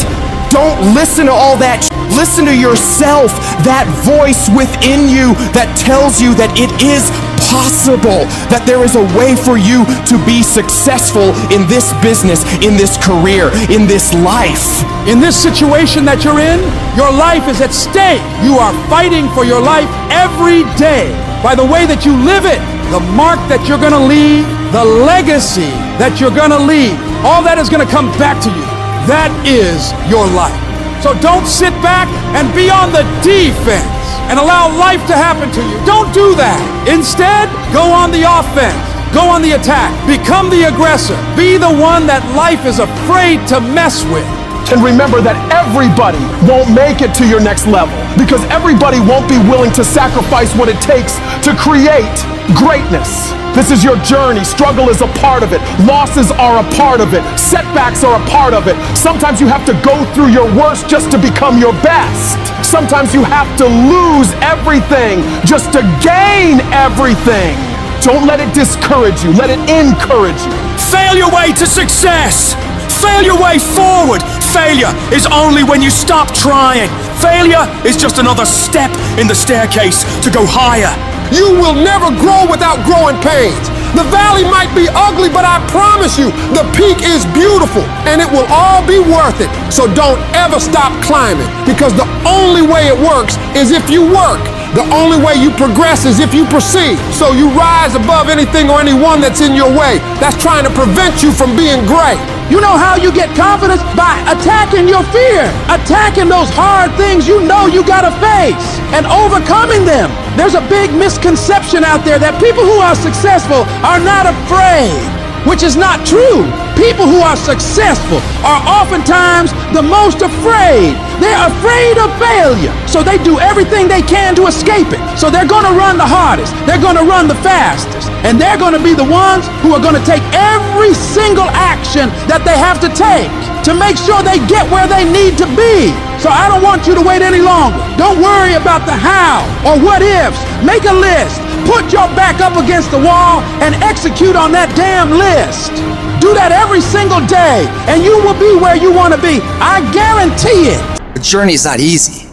Don't listen to all that. Listen to yourself, that voice within you that tells you that it is possible, that there is a way for you to be successful in this business, in this career, in this life. In this situation that you're in, your life is at stake. You are fighting for your life every day. By the way that you live it, the mark that you're gonna leave, the legacy that you're gonna leave, all that is gonna come back to you. That is your life. So don't sit back and be on the defense and allow life to happen to you. Don't do that. Instead, go on the offense. Go on the attack. Become the aggressor. Be the one that life is afraid to mess with. And remember that everybody won't make it to your next level, because everybody won't be willing to sacrifice what it takes to create greatness. This is your journey. Struggle is a part of it. Losses are a part of it. Setbacks are a part of it. Sometimes you have to go through your worst just to become your best. Sometimes you have to lose everything just to gain everything. Don't let it discourage you. Let it encourage you. Fail your way to success. Fail your way forward. Failure is only when you stop trying. Failure is just another step in the staircase to go higher. You will never grow without growing pains. The valley might be ugly, but I promise you, the peak is beautiful, and it will all be worth it. So don't ever stop climbing, because the only way it works is if you work. The only way you progress is if you proceed. So you rise above anything or anyone that's in your way that's trying to prevent you from being great. You know how you get confidence? By attacking your fear. Attacking those hard things you know you gotta face and overcoming them. There's a big misconception out there that people who are successful are not afraid, which is not true. People who are successful are oftentimes the most afraid. They're afraid of failure, so they do everything they can to escape it. So they're gonna run the hardest, they're gonna run the fastest, and they're gonna be the ones who are gonna take every single action that they have to take to make sure they get where they need to be. So I don't want you to wait any longer. Don't worry about the how or what ifs. Make a list. Put your back up against the wall and execute on that damn list. Do that every single day, and you will be where you want to be. I guarantee it. The journey is not easy.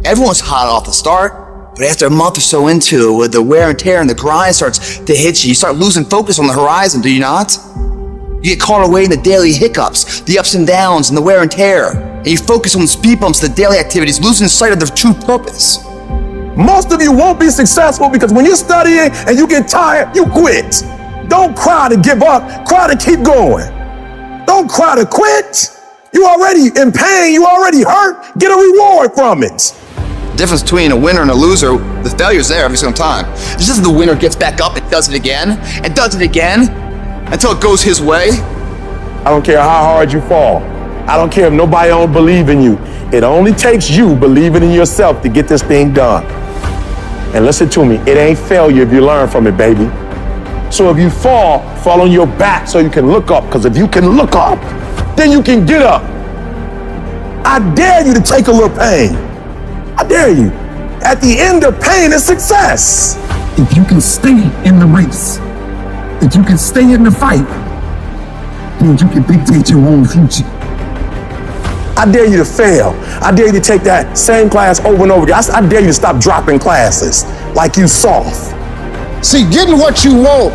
Everyone's hot off the start, but after a month or so into it, with the wear and tear and the grind starts to hit you, you start losing focus on the horizon, do you not? You get caught away in the daily hiccups, the ups and downs, and the wear and tear, and you focus on the speed bumps, the daily activities, losing sight of their true purpose. Most of you won't be successful because when you're studying and you get tired, you quit. Don't cry to give up, cry to keep going. Don't cry to quit. You already in pain, you already hurt, get a reward from it. The difference between a winner and a loser, the failure's there every single time. It's just the winner gets back up and does it again, until it goes his way. I don't care how hard you fall. I don't care if nobody don't believe in you. It only takes you believing in yourself to get this thing done. And listen to me, it ain't failure if you learn from it, baby. So if you fall on your back so you can look up, because if you can look up, then you can get up. I dare you to take a little pain. I dare you. At the end of pain is success. If you can stay in the race, if you can stay in the fight, then you can dictate your own future. I dare you to fail. I dare you to take that same class over and over again. I dare you to stop dropping classes like you soft. See, getting what you want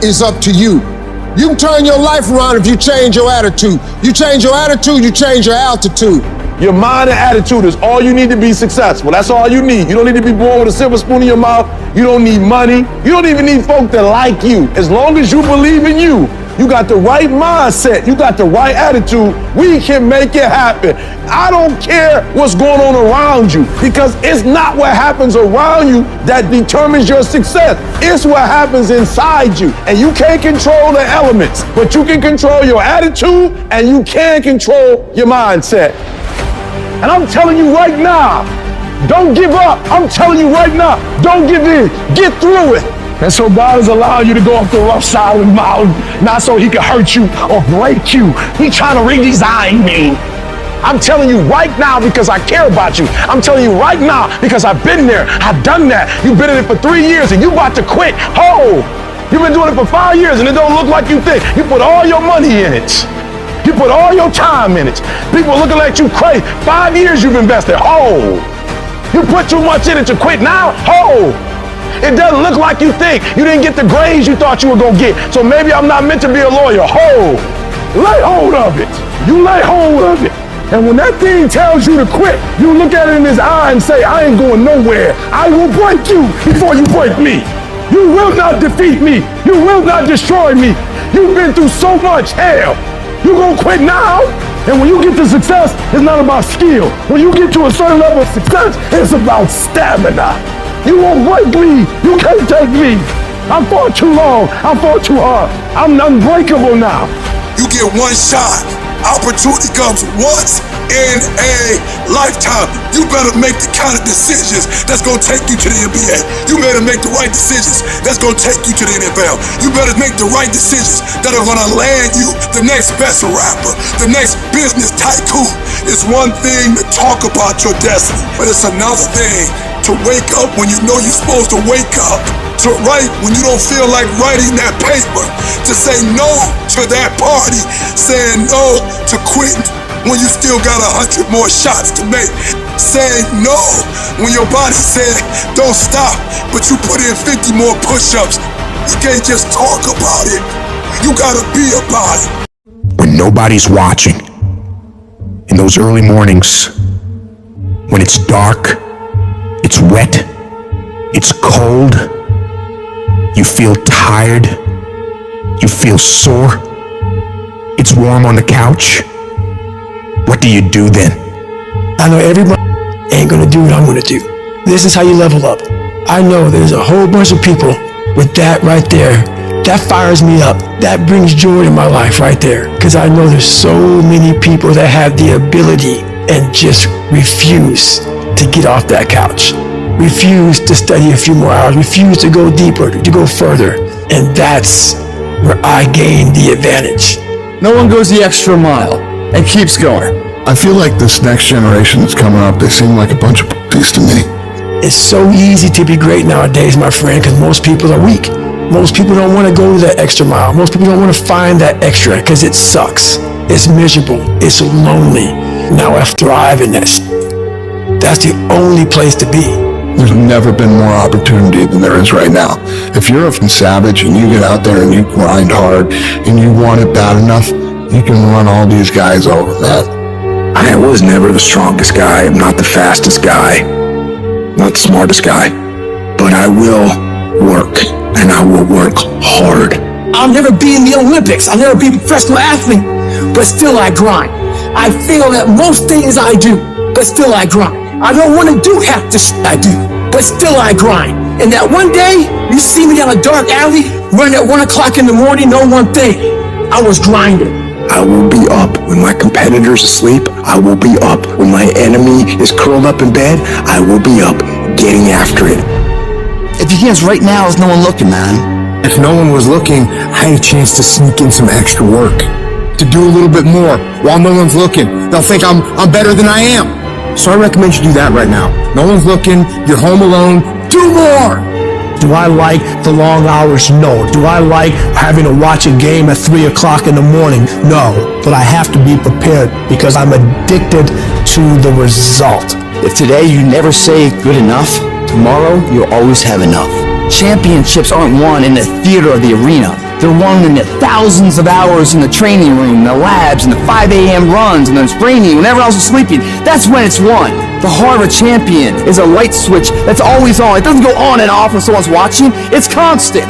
is up to you. You can turn your life around if you change your attitude. You change your attitude, you change your altitude. Your mind and attitude is all you need to be successful. That's all you need. You don't need to be born with a silver spoon in your mouth. You don't need money. You don't even need folk that like you. As long as you believe in you, you got the right mindset, you got the right attitude, we can make it happen. I don't care what's going on around you, because it's not what happens around you that determines your success. It's what happens inside you. And you can't control the elements, but you can control your attitude and you can control your mindset. And I'm telling you right now, don't give up. I'm telling you right now, don't give in. Get through it. And so God has allowed you to go up the rough side of the mountain, not so he can hurt you or break you. He's trying to redesign me. I'm telling you right now because I care about you. I'm telling you right now because I've been there. I've done that. You've been in it for 3 years and you about to quit. Oh, you've been doing it for 5 years and it don't look like you think. You put all your money in it. You put all your time in it. People are looking at you crazy. 5 years you've invested. Oh, you put too much in it to quit now. Oh. It doesn't look like you think. You didn't get the grades you thought you were going to get. So maybe I'm not meant to be a lawyer. Hold. Lay hold of it. You lay hold of it. And when that thing tells you to quit, you look at it in his eye and say, I ain't going nowhere. I will break you before you break me. You will not defeat me. You will not destroy me. You've been through so much hell. You going to quit now? And when you get to success, it's not about skill. When you get to a certain level of success, it's about stamina. You won't break me. You can't take me. I fought too long. I fought too hard. I'm unbreakable now. You get one shot. Opportunity comes once in a lifetime. You better make the kind of decisions that's going to take you to the NBA. You better make the right decisions that's going to take you to the NFL. You better make the right decisions that are going to land you the next best rapper, the next business tycoon. It's one thing to talk about your destiny, but it's another thing to wake up when you know you're supposed to wake up, to write when you don't feel like writing that paper, to say no to that party, saying no to quitting when you still got 100 more shots to make, saying no when your body said don't stop, but you put in 50 more push-ups. You can't just talk about it. You gotta be about it. When nobody's watching, in those early mornings, when it's dark, it's wet, it's cold, you feel tired, you feel sore, it's warm on the couch. What do you do then? I know everybody ain't gonna do what I'm gonna do. This is how you level up. I know there's a whole bunch of people with that right there. That fires me up. That brings joy to my life right there. Because I know there's so many people that have the ability and just refuse to get off that couch. Refuse to study a few more hours. Refuse to go deeper, to go further. And that's where I gain the advantage. No one goes the extra mile and keeps going. I feel like this next generation that's coming up, they seem like a bunch of p***s to me. It's so easy to be great nowadays, my friend, because most people are weak. Most people don't want to go that extra mile. Most people don't want to find that extra because it sucks. It's miserable. It's lonely. Now I thrive in that That's the only place to be. There's never been more opportunity than there is right now. If you're a savage and you get out there and you grind hard and you want it bad enough, you can run all these guys over, man. I was never the strongest guy. I'm not the fastest guy. Not the smartest guy. But I will work, and I will work hard. I'll never be in the Olympics. I'll never be a professional athlete. But still I grind. I fail at most things I do, but still I grind. I don't want to do half the shit I do, but still I grind. And that one day, you see me down a dark alley, running at 1 o'clock in the morning, know one thing. I was grinding. I will be up when my competitor's asleep. I will be up when my enemy is curled up in bed. I will be up getting after it. If you can't right now, there's no one looking, man. If no one was looking, I had a chance to sneak in some extra work. To do a little bit more while no one's looking. They'll think I'm better than I am. So I recommend you do that right now. No one's looking, you're home alone, do more! Do I like the long hours? No. Do I like having to watch a game at 3 o'clock in the morning? No. But I have to be prepared because I'm addicted to the result. If today you never say good enough, tomorrow you'll always have enough. Championships aren't won in the theater or the arena. They're wanting the thousands of hours in the training room, the labs, and the 5 a.m. runs, and then training when everyone else is sleeping. That's when it's won. The heart of a champion is a light switch that's always on. It doesn't go on and off when someone's watching. It's constant.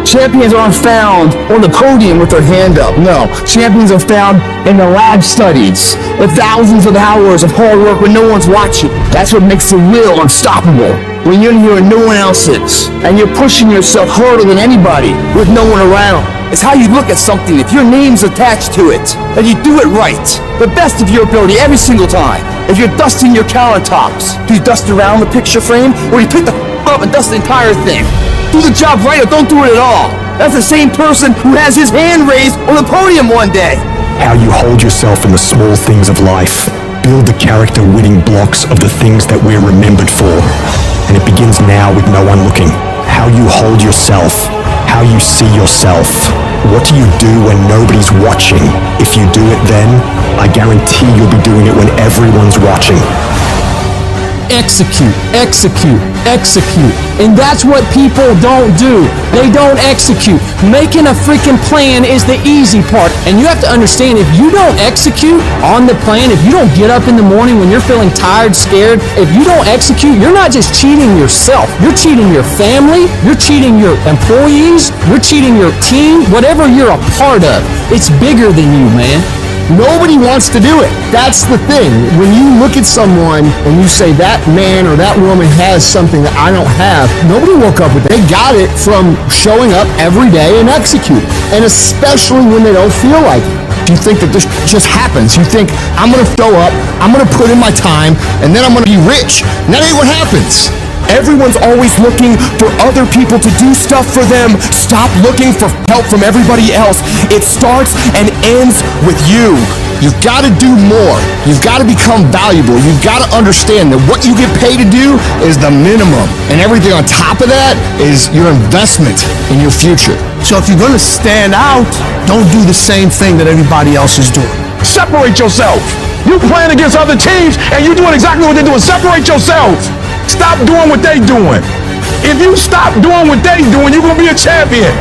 Champions aren't found on the podium with their hand up. No, champions are found in the lab studies. The thousands of hours of hard work when no one's watching. That's what makes the will unstoppable. When you're in here and no one else is, and you're pushing yourself harder than anybody with no one around. It's how you look at something. If your name's attached to it, then you do it right. The best of your ability every single time. If you're dusting your countertops, do you dust around the picture frame, or you pick the up and dust the entire thing? Do the job right or don't do it at all. That's the same person who has his hand raised on the podium one day. How you hold yourself in the small things of life. Build the character-winning blocks of the things that we're remembered for. And it begins now with no one looking. How you hold yourself. How you see yourself. What do you do when nobody's watching? If you do it then, I guarantee you'll be doing it when everyone's watching. Execute, execute, execute. And that's what people don't do. They don't execute. Making a freaking plan is the easy part. And you have to understand, if you don't execute on the plan, if you don't get up in the morning when you're feeling tired, scared, if you don't execute, you're not just cheating yourself. You're cheating your family. You're cheating your employees. You're cheating your team. Whatever you're a part of, it's bigger than you, man. Nobody wants to do it. That's the thing. When you look at someone and you say that man or that woman has something that I don't have, nobody woke up with it. They got it from showing up every day and executing. And especially when they don't feel like it. You think that this just happens. You think, I'm going to show up, I'm going to put in my time, and then I'm going to be rich. And that ain't what happens. Everyone's always looking for other people to do stuff for them. Stop looking for help from everybody else. It starts and ends with you. You've got to do more. You've got to become valuable. You've got to understand that what you get paid to do is the minimum. And everything on top of that is your investment in your future. So if you're going to stand out, don't do the same thing that everybody else is doing. Separate yourself. You playing against other teams and you doing exactly what they're doing. Separate yourself. Stop doing what they doing. If you stop doing what they doing, you're going to be a champion.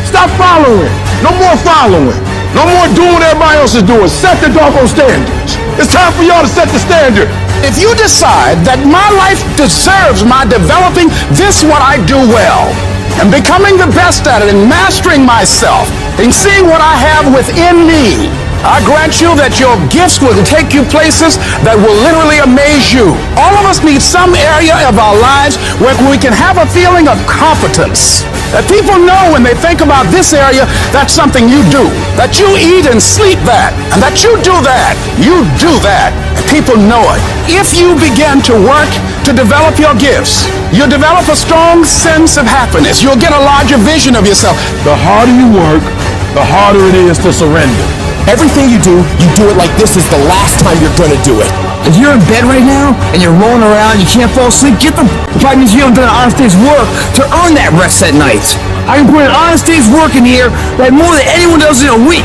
Stop following. No more following. No more doing what everybody else is doing. Set the doggone standards. It's time for y'all to set the standard. If you decide that my life deserves my developing this what I do well, and becoming the best at it and mastering myself and seeing what I have within me, I grant you that your gifts will take you places that will literally amaze you. All of us need some area of our lives where we can have a feeling of competence. That people know when they think about this area, that's something you do. That you eat and sleep that. And that you do that. You do that. And people know it. If you begin to work to develop your gifts, you'll develop a strong sense of happiness. You'll get a larger vision of yourself. The harder you work, the harder it is to surrender. Everything you do it like this is the last time you're gonna do it. If you're in bed right now and you're rolling around, you can't fall asleep, get the probably means you haven't done an honest day's work to earn that rest at night. I can put an honest day's work in here like more than anyone does in a week,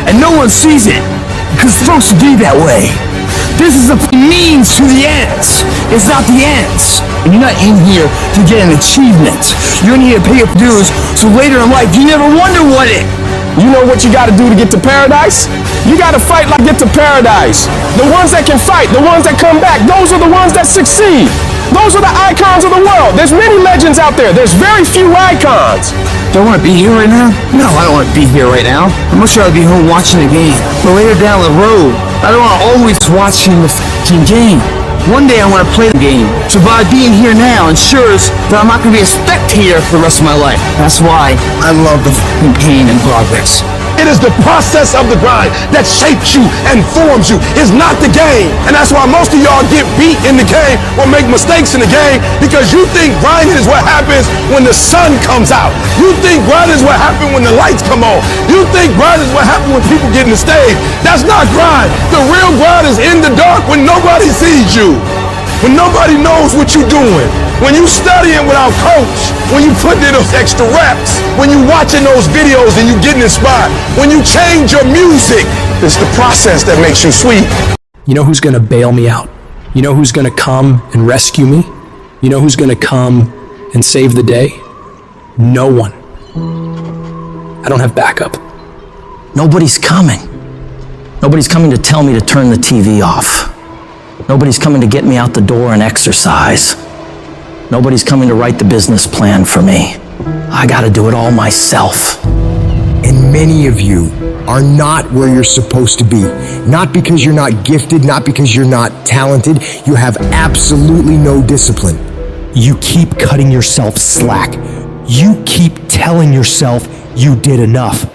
and no one sees it because it's supposed to be that way. This is the means to the ends. It's not the ends. And you're not in here to get an achievement. You're in here to pay your dues so later in life you never wonder what it. You know what you got to do to get to paradise? You got to fight like get to paradise. The ones that can fight, the ones that come back, those are the ones that succeed. Those are the icons of the world. There's many legends out there. There's very few icons. Do I want to be here right now? No, I don't want to be here right now. I'm much rather be home watching the game. But later down the road, I don't want to always watching the f***ing game. One day I want to play the game. So by being here now ensures that I'm not going to be a spectator for the rest of my life. That's why I love the f***ing pain and progress. It is the process of the grind that shapes you and forms you. It's not the game. And that's why most of y'all get beat in the game or make mistakes in the game, because you think grinding is what happens when the sun comes out. You think grinding is what happens when the lights come on. You think grinding is what happens when people get in the stage. That's not grind. The real grind is in the dark when nobody sees you. When nobody knows what you're doing. When you studying without coach. When you putting in those extra reps. When you watching those videos and you getting inspired. When you change your music. It's the process that makes you sweet. You know who's gonna bail me out? You know who's gonna come and rescue me? You know who's gonna come and save the day? No one. I don't have backup. Nobody's coming. Nobody's coming to tell me to turn the TV off. Nobody's coming to get me out the door and exercise. Nobody's coming to write the business plan for me. I gotta do it all myself. And many of you are not where you're supposed to be. Not because you're not gifted, not because you're not talented. You have absolutely no discipline. You keep cutting yourself slack. You keep telling yourself you did enough.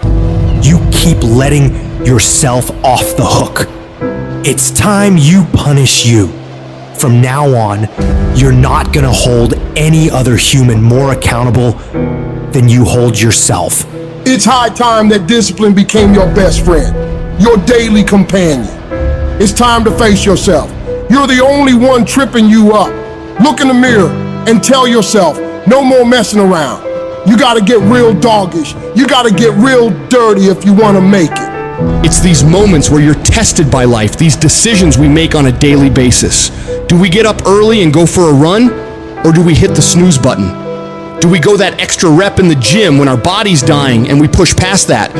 You keep letting yourself off the hook. It's time you punish you. From now on, you're not gonna hold any other human more accountable than you hold yourself. It's high time that discipline became your best friend, your daily companion. It's time to face yourself. You're the only one tripping you up. Look in the mirror and tell yourself, no more messing around. You gotta get real doggish. You gotta get real dirty if you wanna make it. It's these moments where you're tested by life, these decisions we make on a daily basis. Do we get up early and go for a run, or do we hit the snooze button? Do we go that extra rep in the gym when our body's dying and we push past that?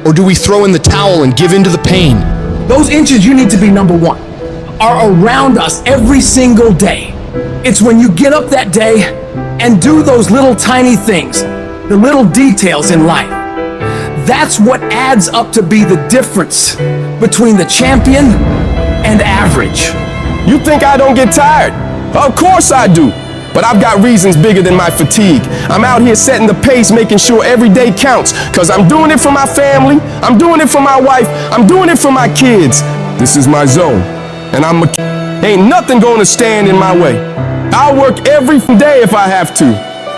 Or do we throw in the towel and give in to the pain? Those inches you need to be number one are around us every single day. It's when you get up that day and do those little tiny things, the little details in life. That's what adds up to be the difference between the champion and average. You think I don't get tired? Of course I do. But I've got reasons bigger than my fatigue. I'm out here setting the pace, making sure every day counts. Cause I'm doing it for my family, I'm doing it for my wife, I'm doing it for my kids. This is my zone, and ain't nothing gonna stand in my way. I'll work every day if I have to,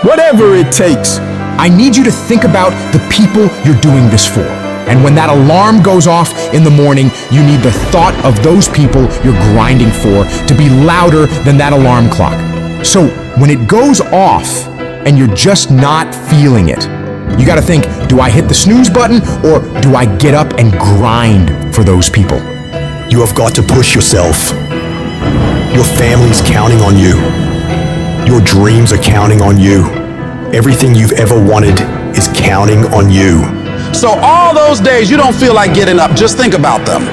whatever it takes. I need you to think about the people you're doing this for. And when that alarm goes off in the morning, you need the thought of those people you're grinding for to be louder than that alarm clock. So when it goes off and you're just not feeling it, you gotta think, do I hit the snooze button or do I get up and grind for those people? You have got to push yourself. Your family's counting on you. Your dreams are counting on you. Everything you've ever wanted is counting on you. So all those days you don't feel like getting up, just think about them.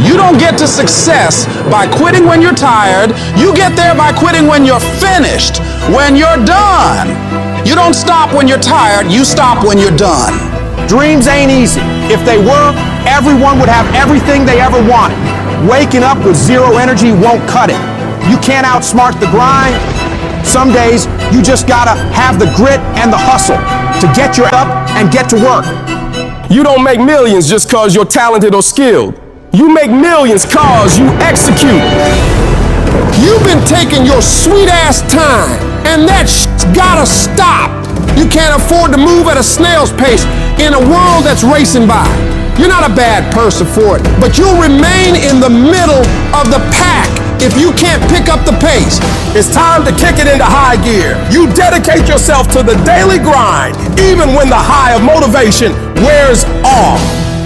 You don't get to success by quitting when you're tired. You get there by quitting when you're finished, when you're done. You don't stop when you're tired, you stop when you're done. Dreams ain't easy. If they were, everyone would have everything they ever wanted. Waking up with zero energy won't cut it. You can't outsmart the grind. Some days, you just gotta have the grit and the hustle to get your up and get to work. You don't make millions just cause you're talented or skilled. You make millions cause you execute. You've been taking your sweet ass time, and that shit's gotta stop. You can't afford to move at a snail's pace in a world that's racing by. You're not a bad person for it, but you'll remain in the middle of the pack if you can't pick up the pace. It's time to kick it into high gear. You dedicate yourself to the daily grind, even when the high of motivation wears off.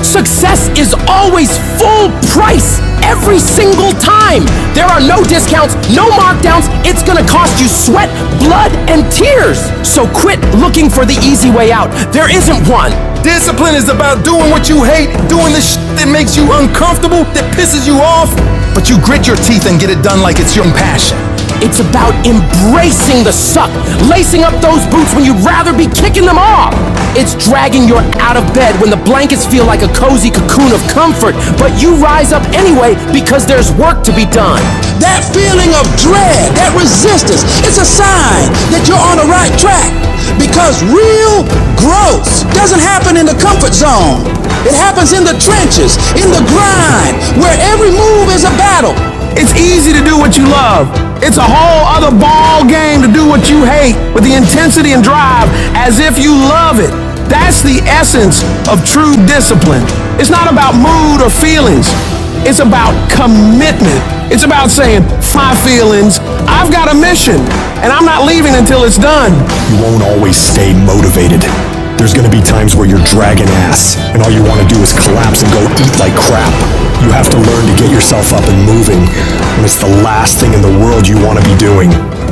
Success is always full price every single time. There are no discounts, no markdowns. It's gonna cost you sweat, blood, and tears. So quit looking for the easy way out. There isn't one. Discipline is about doing what you hate, doing the shit that makes you uncomfortable, that pisses you off, but you grit your teeth and get it done like it's your passion. It's about embracing the suck, lacing up those boots when you'd rather be kicking them off. It's dragging you out of bed when the blankets feel like a cozy cocoon of comfort, but you rise up anyway because there's work to be done. That feeling of dread, that resistance, it's a sign that you're on the right track. Because real growth doesn't happen in the comfort zone. It happens in the trenches, in the grind, where every move is a battle. It's easy to do what you love. It's a whole other ball game to do what you hate with the intensity and drive as if you love it. That's the essence of true discipline. It's not about mood or feelings. It's about commitment. It's about saying, my feelings, I've got a mission, and I'm not leaving until it's done. You won't always stay motivated. There's gonna be times where you're dragging ass, and all you wanna do is collapse and go eat like crap. You have to learn to get yourself up and moving when it's the last thing in the world you wanna be doing.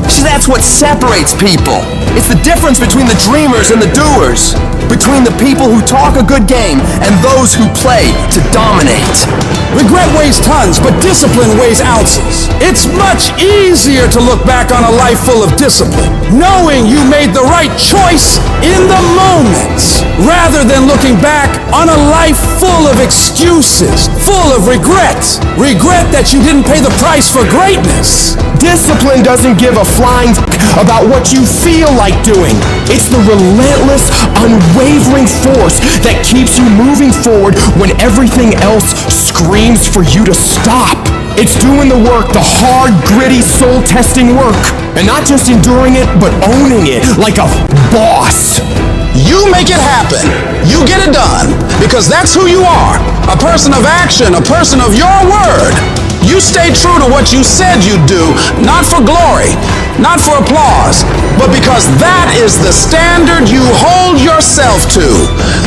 See, that's what separates people. It's the difference between the dreamers and the doers. Between the people who talk a good game and those who play to dominate. Regret weighs tons, but discipline weighs ounces. It's much easier to look back on a life full of discipline, knowing you made the right choice in the moment, rather than looking back on a life full of excuses, full of regret. Regret that you didn't pay the price for greatness. Discipline doesn't give a flying about what you feel like doing. It's the relentless, unwavering force that keeps you moving forward when everything else screams for you to stop. It's doing the work, the hard, gritty, soul-testing work. And not just enduring it, but owning it like a boss. You make it happen. You get it done. Because that's who you are. A person of action, a person of your word. You stay true to what you said you'd do, not for glory, not for applause, but because that is the standard you hold yourself to.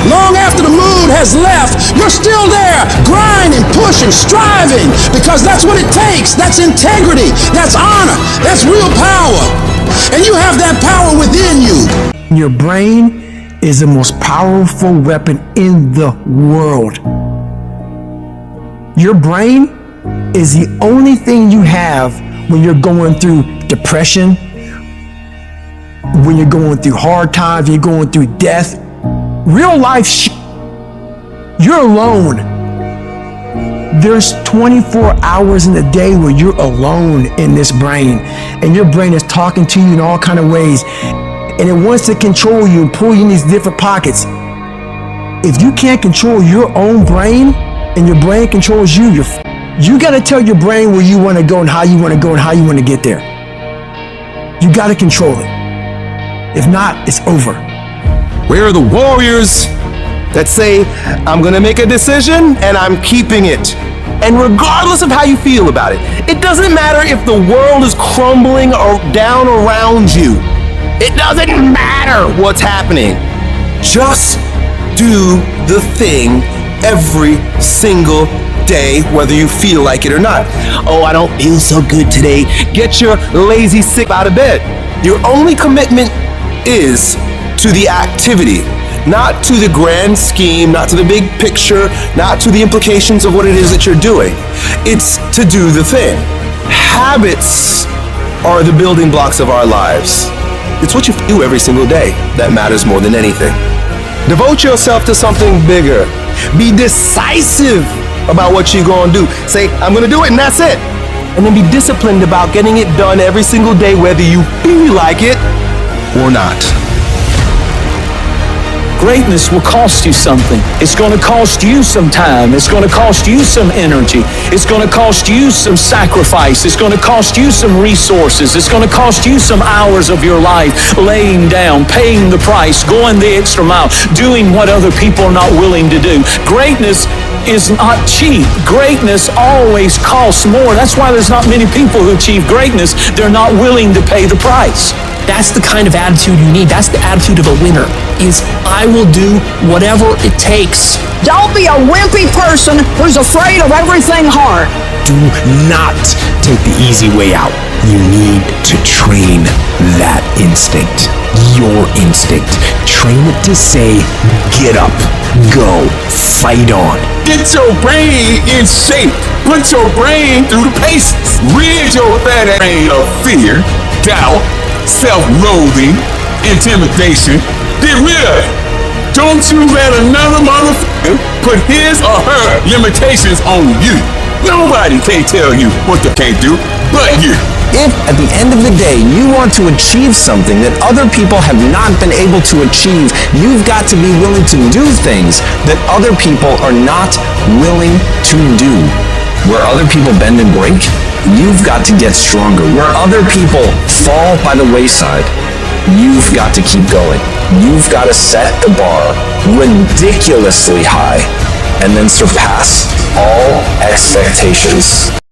Long after the mood has left, you're still there, grinding, pushing, striving, because that's what it takes. That's integrity, that's honor, that's real power. And you have that power within you. Your brain is the most powerful weapon in the world. Your brain is the only thing you have when you're going through depression, when you're going through hard times, you're going through death. Real life you're alone. There's 24 hours in a day where you're alone in this brain, and your brain is talking to you in all kind of ways, and it wants to control you and pull you in these different pockets. If you can't control your own brain and your brain controls you, you got to tell your brain where you want to go and how you want to go and how you want to get there. You got to control it. If not, it's over. Where are the warriors that say, I'm gonna make a decision and I'm keeping it? And regardless of how you feel about it, it doesn't matter if the world is crumbling or down around you. It doesn't matter what's happening. Just do the thing every single day, whether you feel like it or not. Oh, I don't feel so good today. Get your lazy sick out of bed. Your only commitment is to the activity, not to the grand scheme, not to the big picture, not to the implications of what it is that you're doing. It's to do the thing. Habits are the building blocks of our lives. It's what you do every single day that matters more than anything. Devote yourself to something bigger. Be decisive about what you're gonna do. Say, I'm gonna do it, and that's it. And then be disciplined about getting it done every single day, whether you feel like it or not. Greatness will cost you something. It's going to cost you some time. It's going to cost you some energy. It's going to cost you some sacrifice. It's going to cost you some resources. It's going to cost you some hours of your life laying down, paying the price, going the extra mile, doing what other people are not willing to do. Greatness is not cheap. Greatness always costs more. That's why there's not many people who achieve greatness. They're not willing to pay the price. That's the kind of attitude you need. That's the attitude of a winner, is I will do whatever it takes. Don't be a wimpy person who's afraid of everything hard. Do not take the easy way out. You need to train that instinct, your instinct. Train it to say, get up, go, fight on. Get your brain in shape. Put your brain through the paces. Rid your fat brain of fear, doubt, self-loathing, intimidation. Get rid of it. Don't you let another motherfucker put his or her limitations on you. Nobody can tell you what they can't do but you. If at the end of the day you want to achieve something that other people have not been able to achieve, you've got to be willing to do things that other people are not willing to do. Where other people bend and break, you've got to get stronger. Where other people fall by the wayside, you've got to keep going. You've got to set the bar ridiculously high and then surpass all expectations.